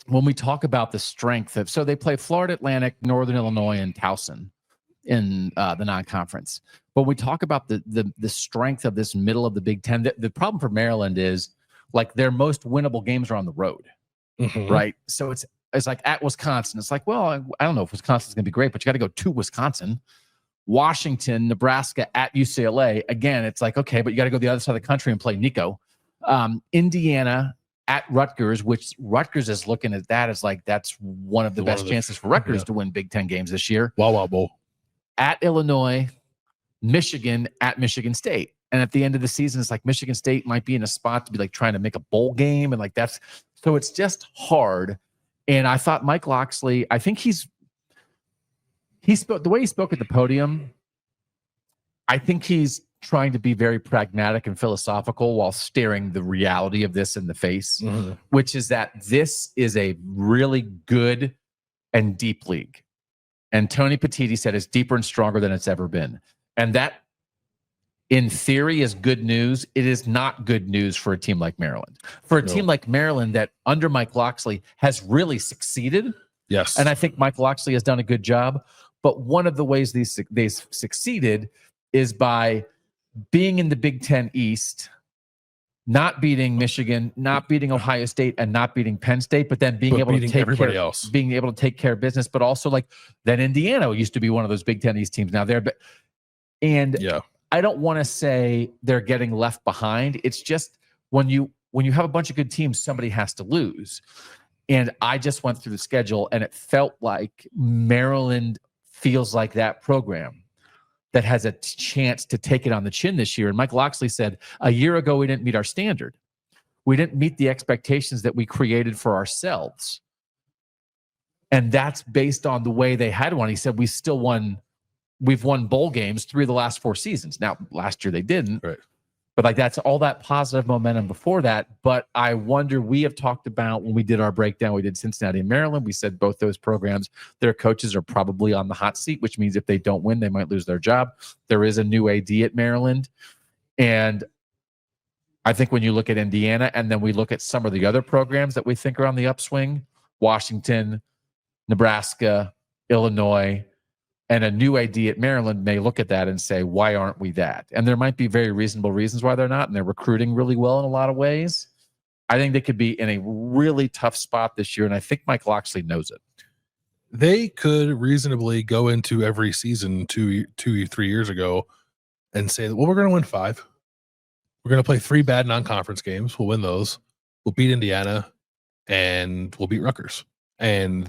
when we talk about the strength of. So they play Florida Atlantic, Northern Illinois, and Towson in the non-conference. But we talk about the strength of this middle of the Big Ten. The problem for Maryland is, like, their most winnable games are on the road, right? So it's like at Wisconsin. It's like, well, I don't know if Wisconsin's going to be great, but you got to go to Wisconsin. Washington, Nebraska, at UCLA. Again, it's like, okay, but you got to go the other side of the country and play Nico. Indiana at Rutgers, which Rutgers is looking at that as like that's one of the best chances for Rutgers to win Big Ten games this year. Wow Bowl. At Illinois, Michigan, at Michigan State. And at the end of the season, it's like Michigan State might be in a spot to be like trying to make a bowl game. And like that's, so it's just hard. And I thought Mike Locksley, I think he spoke, the way he spoke at the podium, I think he's trying to be very pragmatic and philosophical while staring the reality of this in the face, which is that this is a really good and deep league. And Tony Petitti said it's deeper and stronger than it's ever been. And that, in theory, is good news. It is not good news for a team like Maryland. For a team like Maryland that, under Mike Locksley, has really succeeded. Yes. And I think Mike Locksley has done a good job. But one of the ways they succeeded is by being in the Big Ten East, not beating Michigan, not beating Ohio State, and not beating Penn State, but then being able to take everybody else, being able to take care of business. But also, like, then Indiana used to be one of those Big Ten East teams. Now I don't want to say they're getting left behind. It's just when you have a bunch of good teams, somebody has to lose. And I just went through the schedule, and it felt like Maryland feels like that program that has a chance to take it on the chin this year. And Mike Locksley said, a year ago, we didn't meet our standard. We didn't meet the expectations that we created for ourselves. And that's based on the way they had one. He said, we've won bowl games 3 of the last 4 seasons. Now, last year they didn't. Right. But like that's all that positive momentum before that. But I wonder, we have talked about when we did our breakdown, we did Cincinnati and Maryland. We said both those programs, their coaches are probably on the hot seat, which means if they don't win, they might lose their job. There is a new AD at Maryland. And I think when you look at Indiana and then we look at some of the other programs that we think are on the upswing, Washington, Nebraska, Illinois, And a new AD at Maryland may look at that and say, why aren't we that? And there might be very reasonable reasons why they're not, and they're recruiting really well in a lot of ways. I think they could be in a really tough spot this year, and I think Mike Locksley knows it. They could reasonably go into every season 3 years ago and say, well, we're going to win 5. We're going to play 3 bad non-conference games. We'll win those. We'll beat Indiana, and we'll beat Rutgers. And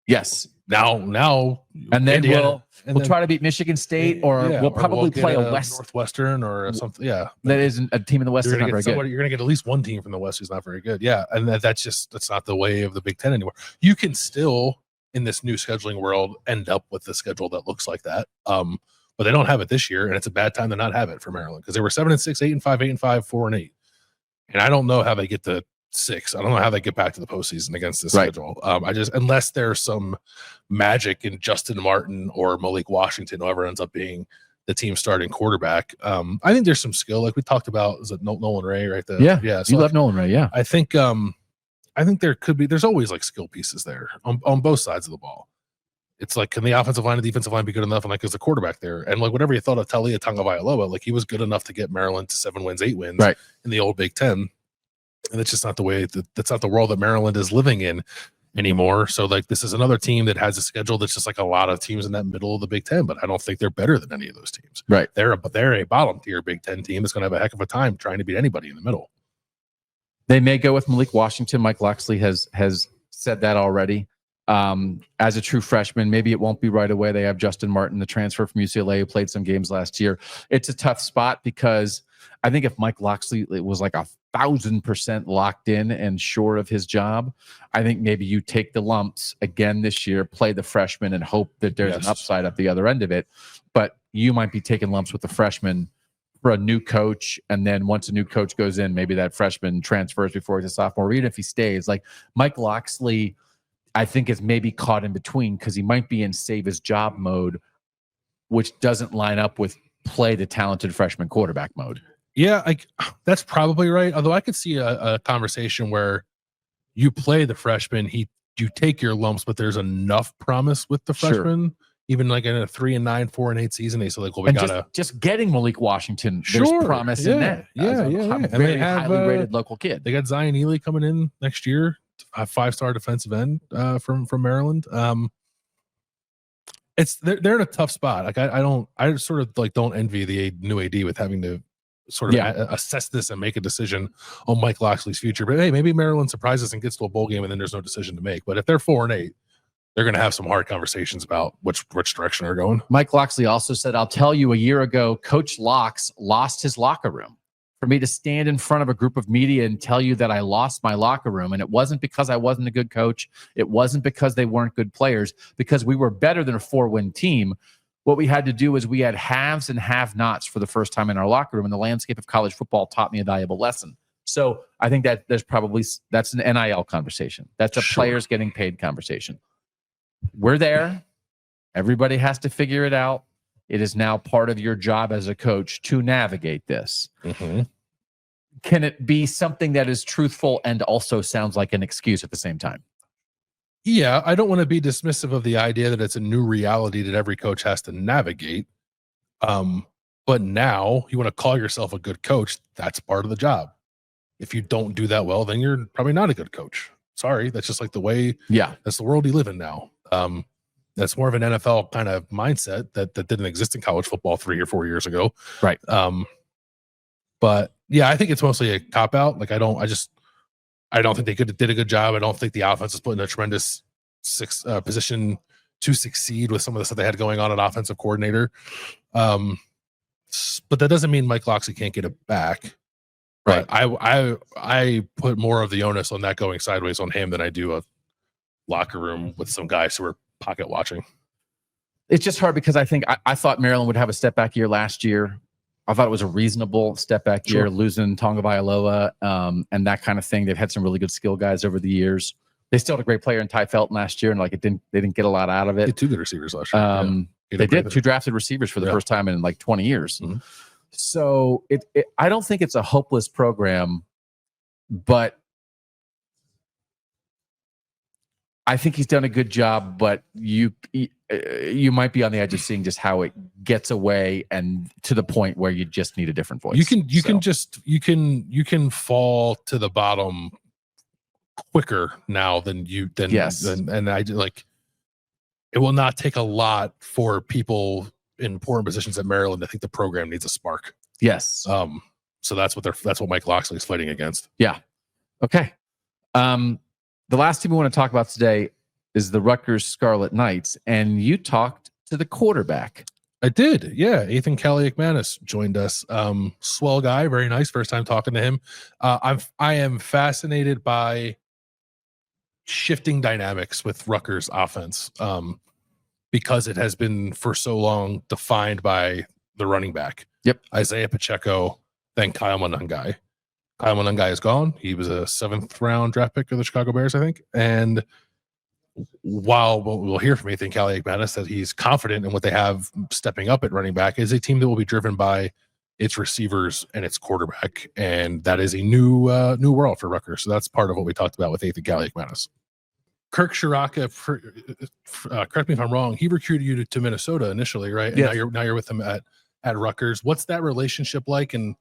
yes, now, and then Indiana, we'll try to beat Michigan State, or we'll probably play a West Northwestern or something. Yeah, that isn't a team in the West. You're Not very good. You're going to get at least one team from the West who's not very good. Yeah, and that's not the way of the Big Ten anymore. You can still, in this new scheduling world, end up with a schedule that looks like that. But they don't have it this year, and it's a bad time to not have it for Maryland, because they were 7-6, 8-5, 8-5, 4-8, and I don't know how they get to 6. I don't know how they get back to the postseason against this schedule. Unless there's some magic in Justin Martin or Malik Washington, whoever ends up being the team starting quarterback. I think there's some skill, like we talked about. Is it Nolan Ray, right? Yeah. So you love Nolan Ray, yeah. I think there could be. There's always like skill pieces there on both sides of the ball. It's like, can the offensive line and defensive line be good enough? And like, is the quarterback there? And like, whatever you thought of Talia Tagovailoa, like he was good enough to get Maryland to 7 wins, 8 wins in the old Big Ten. And it's just not the way that's not the world that Maryland is living in anymore. So like, this is another team that has a schedule that's just like a lot of teams in that middle of the Big Ten, but I don't think they're better than any of those teams. Right. They're a bottom tier Big Ten team that's going to have a heck of a time trying to beat anybody in the middle. They may go with Malik Washington. Mike Locksley has said that already. As a true freshman, maybe it won't be right away. They have Justin Martin, the transfer from UCLA, who played some games last year. It's a tough spot, because I think if Mike Locksley was like 1,000% locked in and sure of his job, I think maybe you take the lumps again this year, play the freshman, and hope that there's an upside at the other end of it. But you might be taking lumps with the freshman for a new coach, and then once a new coach goes in, maybe that freshman transfers before he's a sophomore, or even if he stays. Like Mike Locksley, I think, is maybe caught in between, because he might be in save his job mode, which doesn't line up with play the talented freshman quarterback mode. Yeah, that's probably right. Although I could see a conversation where you play the freshman, you take your lumps, but there's enough promise with the freshman. Even like in a 3-9, 4-8 season, they said like, well, we gotta just getting Malik Washington. There's promise in that. Yeah. And very highly rated local kid. They got Zion Ely coming in next year, a 5-star defensive end from Maryland. They're in a tough spot. Like I sort of like don't envy the new AD with having to sort of assess this and make a decision on Mike Locksley's future. But hey, maybe Maryland surprises and gets to a bowl game, and then there's no decision to make. But if they're 4-8, they're going to have some hard conversations about which direction they're going. Mike Locksley also said, I'll tell you, a year ago, Coach Locks lost his locker room. For me to stand in front of a group of media and tell you that I lost my locker room, and it wasn't because I wasn't a good coach. It wasn't because they weren't good players, because we were better than a 4-win team. What we had to do is we had haves and have-nots for the first time in our locker room, and the landscape of college football taught me a valuable lesson. So I think that that's an NIL conversation. That's a players getting paid conversation. We're there. Everybody has to figure it out. It is now part of your job as a coach to navigate this. Mm-hmm. Can it be something that is truthful and also sounds like an excuse at the same time? Yeah, I don't want to be dismissive of the idea that it's a new reality that every coach has to navigate. But now you want to call yourself a good coach, that's part of the job. If you don't do that well, then you're probably not a good coach. Sorry, that's just like the way, that's the world you live in now. That's more of an NFL kind of mindset that didn't exist in college football 3 or 4 years ago. Right. But yeah, I think it's mostly a cop out. Like I don't think they did a good job. I don't think the offense is put in a tremendous position to succeed with some of the stuff they had going on at offensive coordinator. But that doesn't mean Mike Locksley can't get it back. Right. But I put more of the onus on that going sideways on him than I do a locker room with some guys who are pocket watching. It's just hard because I think I thought Maryland would have a step back year last year. I thought it was a reasonable step back year, losing Tagovailoa and that kind of thing. They've had some really good skill guys over the years. They still had a great player in Ty Felton last year, and like they didn't get a lot out of it. They had 2 good receivers last year. They did 2 drafted receivers for the first time in like 20 years. Mm-hmm. So I don't think it's a hopeless program, but I think he's done a good job, but you might be on the edge of seeing just how it gets away and to the point where you just need a different voice. You can fall to the bottom quicker now than I like. It will not take a lot for people in important positions at Maryland. I think the program needs a spark. Yes. So that's what Mike Locksley is fighting against. Yeah. Okay. The last team we want to talk about today is the Rutgers Scarlet Knights, and you talked to the quarterback. I did. Yeah. Athan Kaliakmanis joined us. Swell guy. Very nice. First time talking to him. I am fascinated by shifting dynamics with Rutgers offense because it has been for so long defined by the running back. Yep. Isaiah Pacheco, then Kyle Monangai. Kyle Monangai is gone. He was a 7th round draft pick of the Chicago Bears, I think. And while we'll hear from Athan Kaliakmanis that he's confident in what they have stepping up at running back, is a team that will be driven by its receivers and its quarterback. And that is a new world for Rutgers. So that's part of what we talked about with Athan Kaliakmanis. Curt Cignetti, correct me if I'm wrong, he recruited you to Minnesota initially, right? And yes. now you're with him at Rutgers. What's that relationship like? And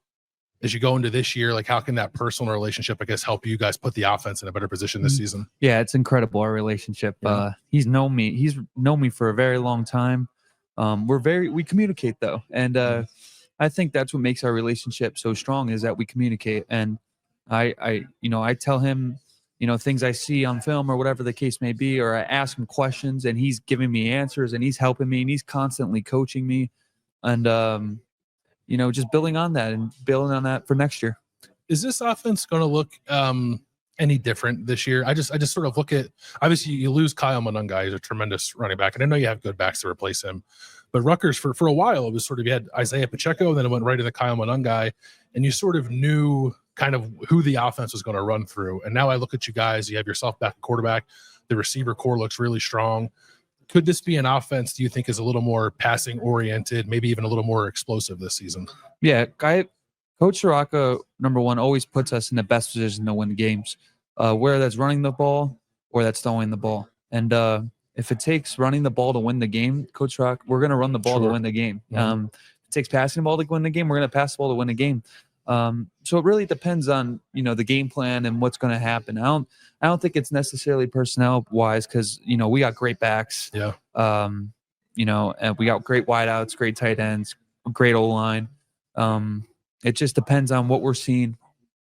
as you go into this year, like how can that personal relationship, I guess, help you guys put the offense in a better position this season? Yeah, it's incredible, our relationship. Yeah. He's known me for a very long time. We communicate though. And I think that's what makes our relationship so strong is that we communicate. And I tell him, things I see on film or whatever the case may be, or I ask him questions and he's giving me answers and he's helping me and he's constantly coaching me. And, just building on that for next year. Is this offense going to look any different this year? I just sort of look at, obviously you lose Kyle Monangai, he's a tremendous running back, and I know you have good backs to replace him, but Rutgers for a while, it was sort of, you had Isaiah Pacheco, then it went right into Kyle Monangai, and you sort of knew kind of who the offense was going to run through. And now I look at you guys, you have yourself back at quarterback, the receiver core looks really strong. Could this be an offense, do you think, is a little more passing oriented, maybe even a little more explosive this season? Yeah, Coach Soraka, number one, always puts us in the best position to win games, whether that's running the ball or that's throwing the ball. And if it takes running the ball to win the game, Coach Soraka, we're going to run the ball to win the game. Mm-hmm. If it takes passing the ball to win the game, we're going to pass the ball to win the game. So it really depends on the game plan and what's going to happen. I don't think it's necessarily personnel wise because we got great backs. Yeah. And we got great wideouts, great tight ends, great O-line. It just depends on what we're seeing.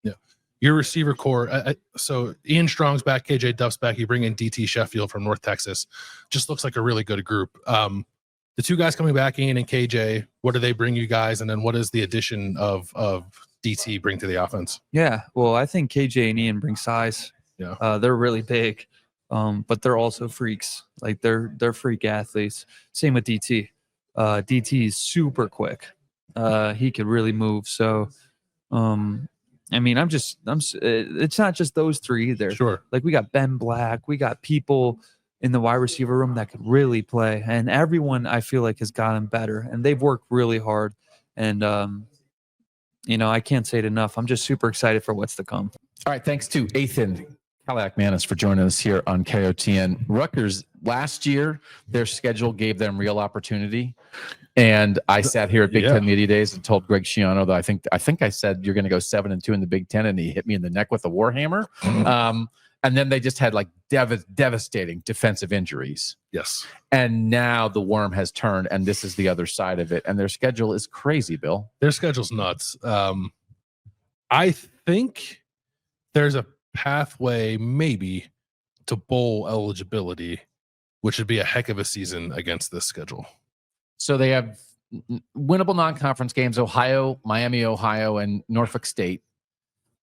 Yeah. Your receiver core. So Ian Strong's back, KJ Duff's back. You bring in DT Sheffield from North Texas. Just looks like a really good group. The two guys coming back, Ian and KJ, what do they bring you guys? And then what does the addition of DT bring to the offense? Yeah. Well, I think KJ and Ian bring size. Yeah. They're really big, but they're also freaks. Like they're freak athletes. Same with DT. DT is super quick. He could really move. So, it's not just those three either. Sure. Like we got Ben Black, we got people in the wide receiver room that could really play, and everyone I feel like has gotten better, and they've worked really hard. And I can't say it enough. I'm just super excited for what's to come. All right, thanks to Athan Kaliakmanis for joining us here on KOTN. Rutgers, last year, their schedule gave them real opportunity. And I sat here at Big Ten Media Days and told Greg Schiano that I think I said you're going to go 7-2 in the Big Ten, and he hit me in the neck with a warhammer. And then they just had like devastating defensive injuries. Yes. And now the worm has turned, and this is the other side of it. And their schedule is crazy, Bill. Their schedule's nuts. I think there's a pathway maybe to bowl eligibility, which would be a heck of a season against this schedule. So they have winnable non-conference games: Ohio, Miami, Ohio, and Norfolk State.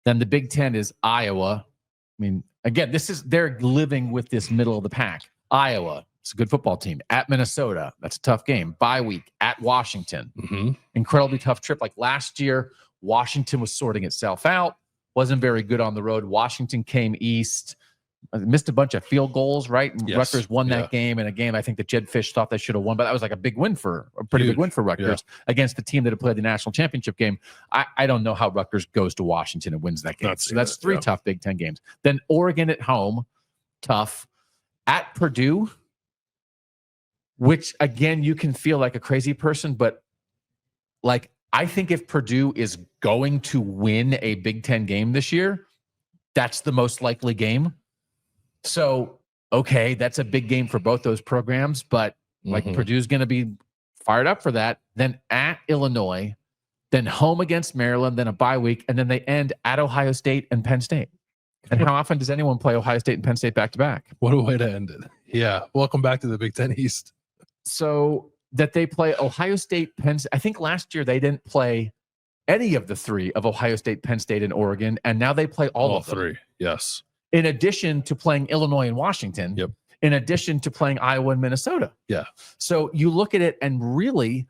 Then the Big Ten is Iowa. I mean, again, they're living with this middle of the pack. Iowa, it's a good football team. At Minnesota, that's a tough game. Bye week at Washington. Mm-hmm. Incredibly tough trip. Like last year, Washington was sorting itself out. Wasn't very good on the road. Washington came east. Missed a bunch of field goals, right? And Yes. Rutgers won that game, in a game I think that Jed Fish thought they should have won, but that was like a pretty big win for Rutgers against the team that had played the national championship game. I don't know how Rutgers goes to Washington and wins that game. So that's three tough Big Ten games. Then Oregon at home, tough. at Purdue, which again, you can feel like a crazy person, but like, I think if Purdue is going to win a Big Ten game this year, that's the most likely game. So, okay, that's a big game for both those programs, but like Purdue's going to be fired up for that. Then at Illinois, then home against Maryland, then a bye week, and then they end at Ohio State and Penn State. And how often does anyone play Ohio State and Penn State back to back? What a way to end it. Yeah. Welcome back to the Big Ten East. So that they play Ohio State, Penn State. I think last year they didn't play any of the three of Ohio State, Penn State, and Oregon, and now they play all of them. Three. Yes. In addition to playing Illinois and Washington. Yep. In addition to playing Iowa and Minnesota. Yeah. So you look at it, and really,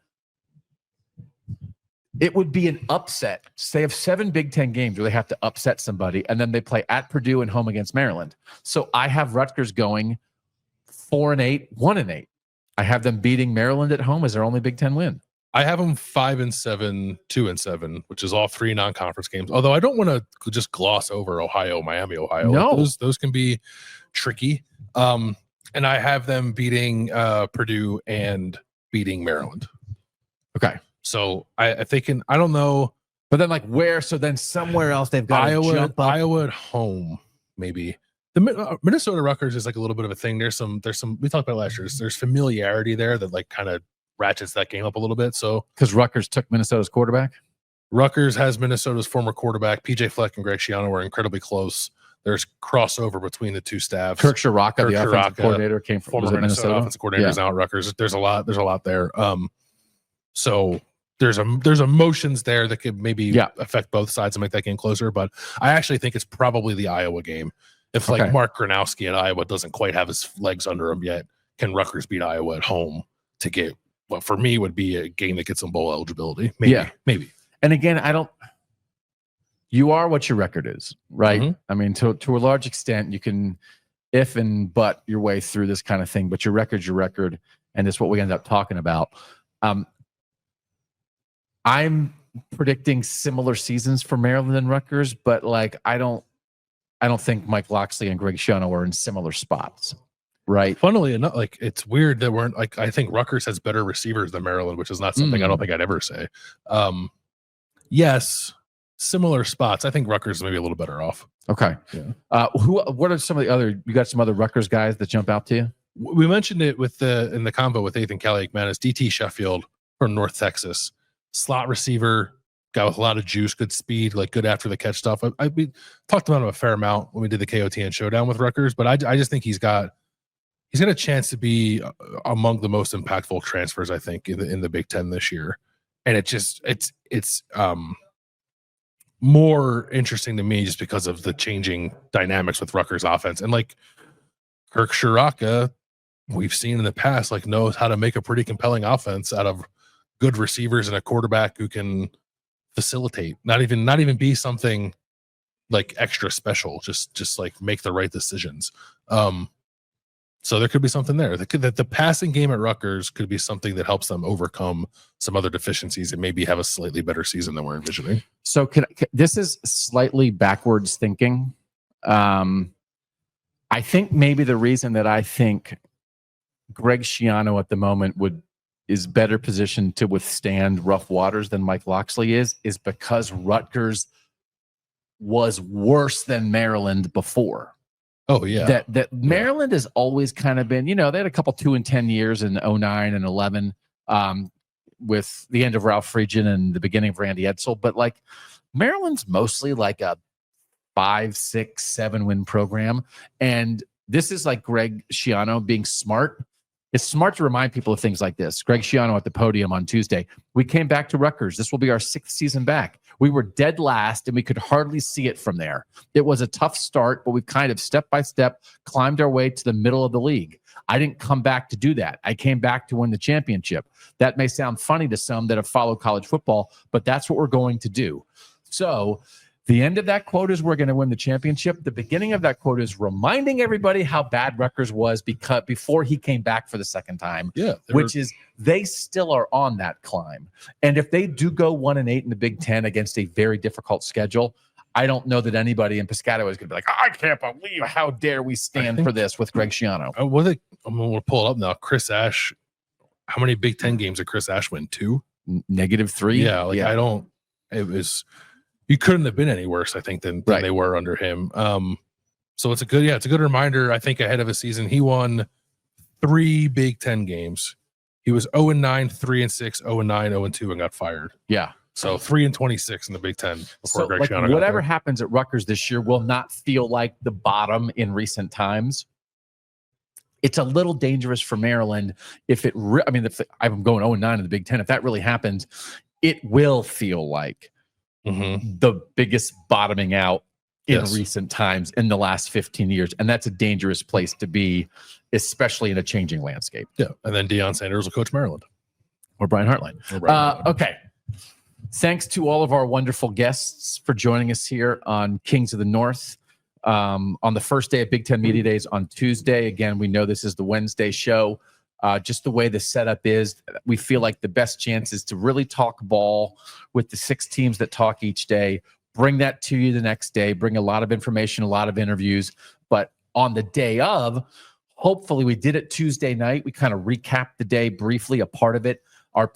it would be an upset. They have 7 Big Ten games where they have to upset somebody, and then they play at Purdue and home against Maryland. So I have Rutgers going 4-8, 1-8. I have them beating Maryland at home as their only Big Ten win. I have them 5-7, 2-7, which is all 3 non-conference games. Although I don't want to just gloss over Ohio, Miami, Ohio. No, those can be tricky. And I have them beating Purdue and beating Maryland. Okay, so I think I don't know, but then like where? So then somewhere else they've got Iowa at home, maybe. The Minnesota Rutgers is like a little bit of a thing. There's some we talked about last year. There's familiarity there that like kind of ratchets that game up a little bit. So because Rutgers took Minnesota's quarterback, Rutgers has Minnesota's former quarterback. PJ Fleck and Greg Schiano were incredibly close. There's crossover between the two staffs. Curt Cignetti, the offensive coordinator, came from former Minnesota offensive coordinator, now at Rutgers. There's a lot there. So there's emotions there that could maybe affect both sides and make that game closer. But I actually think it's probably the Iowa game. If like Mark Gronowski at Iowa doesn't quite have his legs under him yet, can Rutgers beat Iowa at home to get what for me would be a game that gets them bowl eligibility? Maybe. And again, you are what your record is, right? I mean, to a large extent, you can if and but your way through this kind of thing, but your record's your record, and it's what we end up talking about. I'm predicting similar seasons for Maryland and Rutgers, but like I don't think Mike Locksley and Greg Schiano are in similar spots, right? Funnily enough, like it's weird that we're like I think Rutgers has better receivers than Maryland, which is not something I don't think I'd ever say. Yes, similar spots. I think Rutgers is maybe a little better off. Okay. Yeah. What are some of the other? You got some other Rutgers guys that jump out to you? We mentioned it in the combo with Athan Kaliakmanis, DT Sheffield from North Texas, slot receiver. Guy with a lot of juice, good speed, like good after the catch stuff. We talked about him a fair amount when we did the KOTN showdown with Rutgers, but I just think he's got a chance to be among the most impactful transfers I think in the Big Ten this year, and it's more interesting to me just because of the changing dynamics with Rutgers offense and like Kirk Ciarrocca, we've seen in the past like knows how to make a pretty compelling offense out of good receivers and a quarterback who can facilitate, not even be something like extra special, just like make the right decisions. So there could be something there. The passing game at Rutgers could be something that helps them overcome some other deficiencies and maybe have a slightly better season than we're envisioning. So this is slightly backwards thinking. I think maybe the reason that I think Greg Schiano at the moment is better positioned to withstand rough waters than Mike Locksley is because Rutgers was worse than Maryland before. Oh yeah. That Maryland has always kind of been, they had a couple 2-10 years in 09 and 11 with the end of Ralph Friedgen and the beginning of Randy Edsall. But like Maryland's mostly like a 5, 6, 7 win program. And this is like Greg Schiano being smart. It's smart to remind people of things like this. Greg Schiano at the podium on Tuesday. We came back to Rutgers. This will be our 6th season back. We were dead last, and we could hardly see it from there. It was a tough start, but we've kind of step by step climbed our way to the middle of the league. I didn't come back to do that. I came back to win the championship. That may sound funny to some that have followed college football, but that's what we're going to do. So the end of that quote is we're going to win the championship. The beginning of that quote is reminding everybody how bad Rutgers was before he came back for the second time, which is they still are on that climb. And if they do go 1-8 in the Big Ten against a very difficult schedule, I don't know that anybody in Piscataway is going to be like, I can't believe how dare we stand for this with Greg Schiano. I'm going to pull it up now. Chris Ash, how many Big Ten games did Chris Ash win? 2? -3. Yeah, I don't. It was. You couldn't have been any worse, I think, than they were under him. So it's a good reminder. I think ahead of a season, he won 3 Big Ten games. He was 0-9, 3-6, 0-9, 0-2, and got fired. Yeah. So 3-26 in the Big Ten before Greg Schiano got there. Whatever happens at Rutgers this year will not feel like the bottom in recent times. It's a little dangerous for Maryland if it. If I'm going 0-9 in the Big Ten, if that really happens, it will feel like the biggest bottoming out in recent times in the last 15 years, and that's a dangerous place to be, especially in a changing landscape. Yeah, and then Deion Sanders will coach Maryland, or Brian Hartline. Okay. Thanks to all of our wonderful guests for joining us here on Kings of the North. On the first day of Big Ten Media Days on Tuesday. Again, we know this is the Wednesday show. Just the way the setup is, we feel like the best chance is to really talk ball with the 6 teams that talk each day. Bring that to you the next day. Bring a lot of information, a lot of interviews. But on the day of, hopefully we did it Tuesday night. We kind of recapped the day briefly, a part of it. Our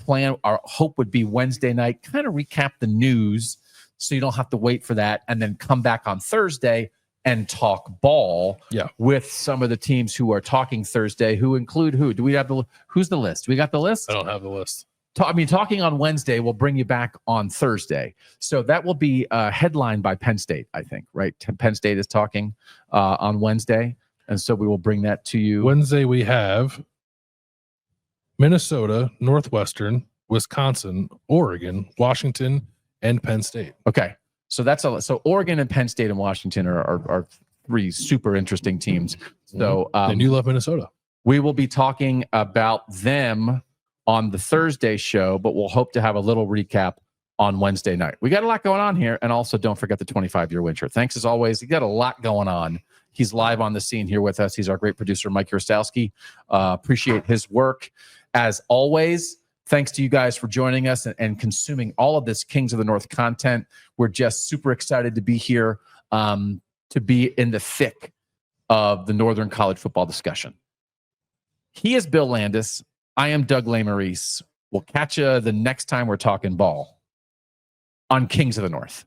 hope would be Wednesday night, kind of recap the news so you don't have to wait for that, and then come back on Thursday and talk ball with some of the teams who are talking Thursday, who include who? Do we have who's the list? We got the list? I don't have the list. Talking on Wednesday, we'll bring you back on Thursday. So that will be headlined by Penn State, I think, right? Penn State is talking on Wednesday. And so we will bring that to you. Wednesday, we have Minnesota, Northwestern, Wisconsin, Oregon, Washington, and Penn State. Okay. So so Oregon and Penn State and Washington are 3 super interesting teams. So and you love Minnesota. We will be talking about them on the Thursday show, but we'll hope to have a little recap on Wednesday night. We got a lot going on here, and also don't forget the 25-year winter. Thanks as always. You got a lot going on. He's live on the scene here with us. He's our great producer, Mike Rostowski. Appreciate his work as always. Thanks to you guys for joining us and consuming all of this Kings of the North content. We're just super excited to be here, to be in the thick of the Northern college football discussion. He is Bill Landis. I am Doug Lesmerises. We'll catch you the next time we're talking ball on Kings of the North.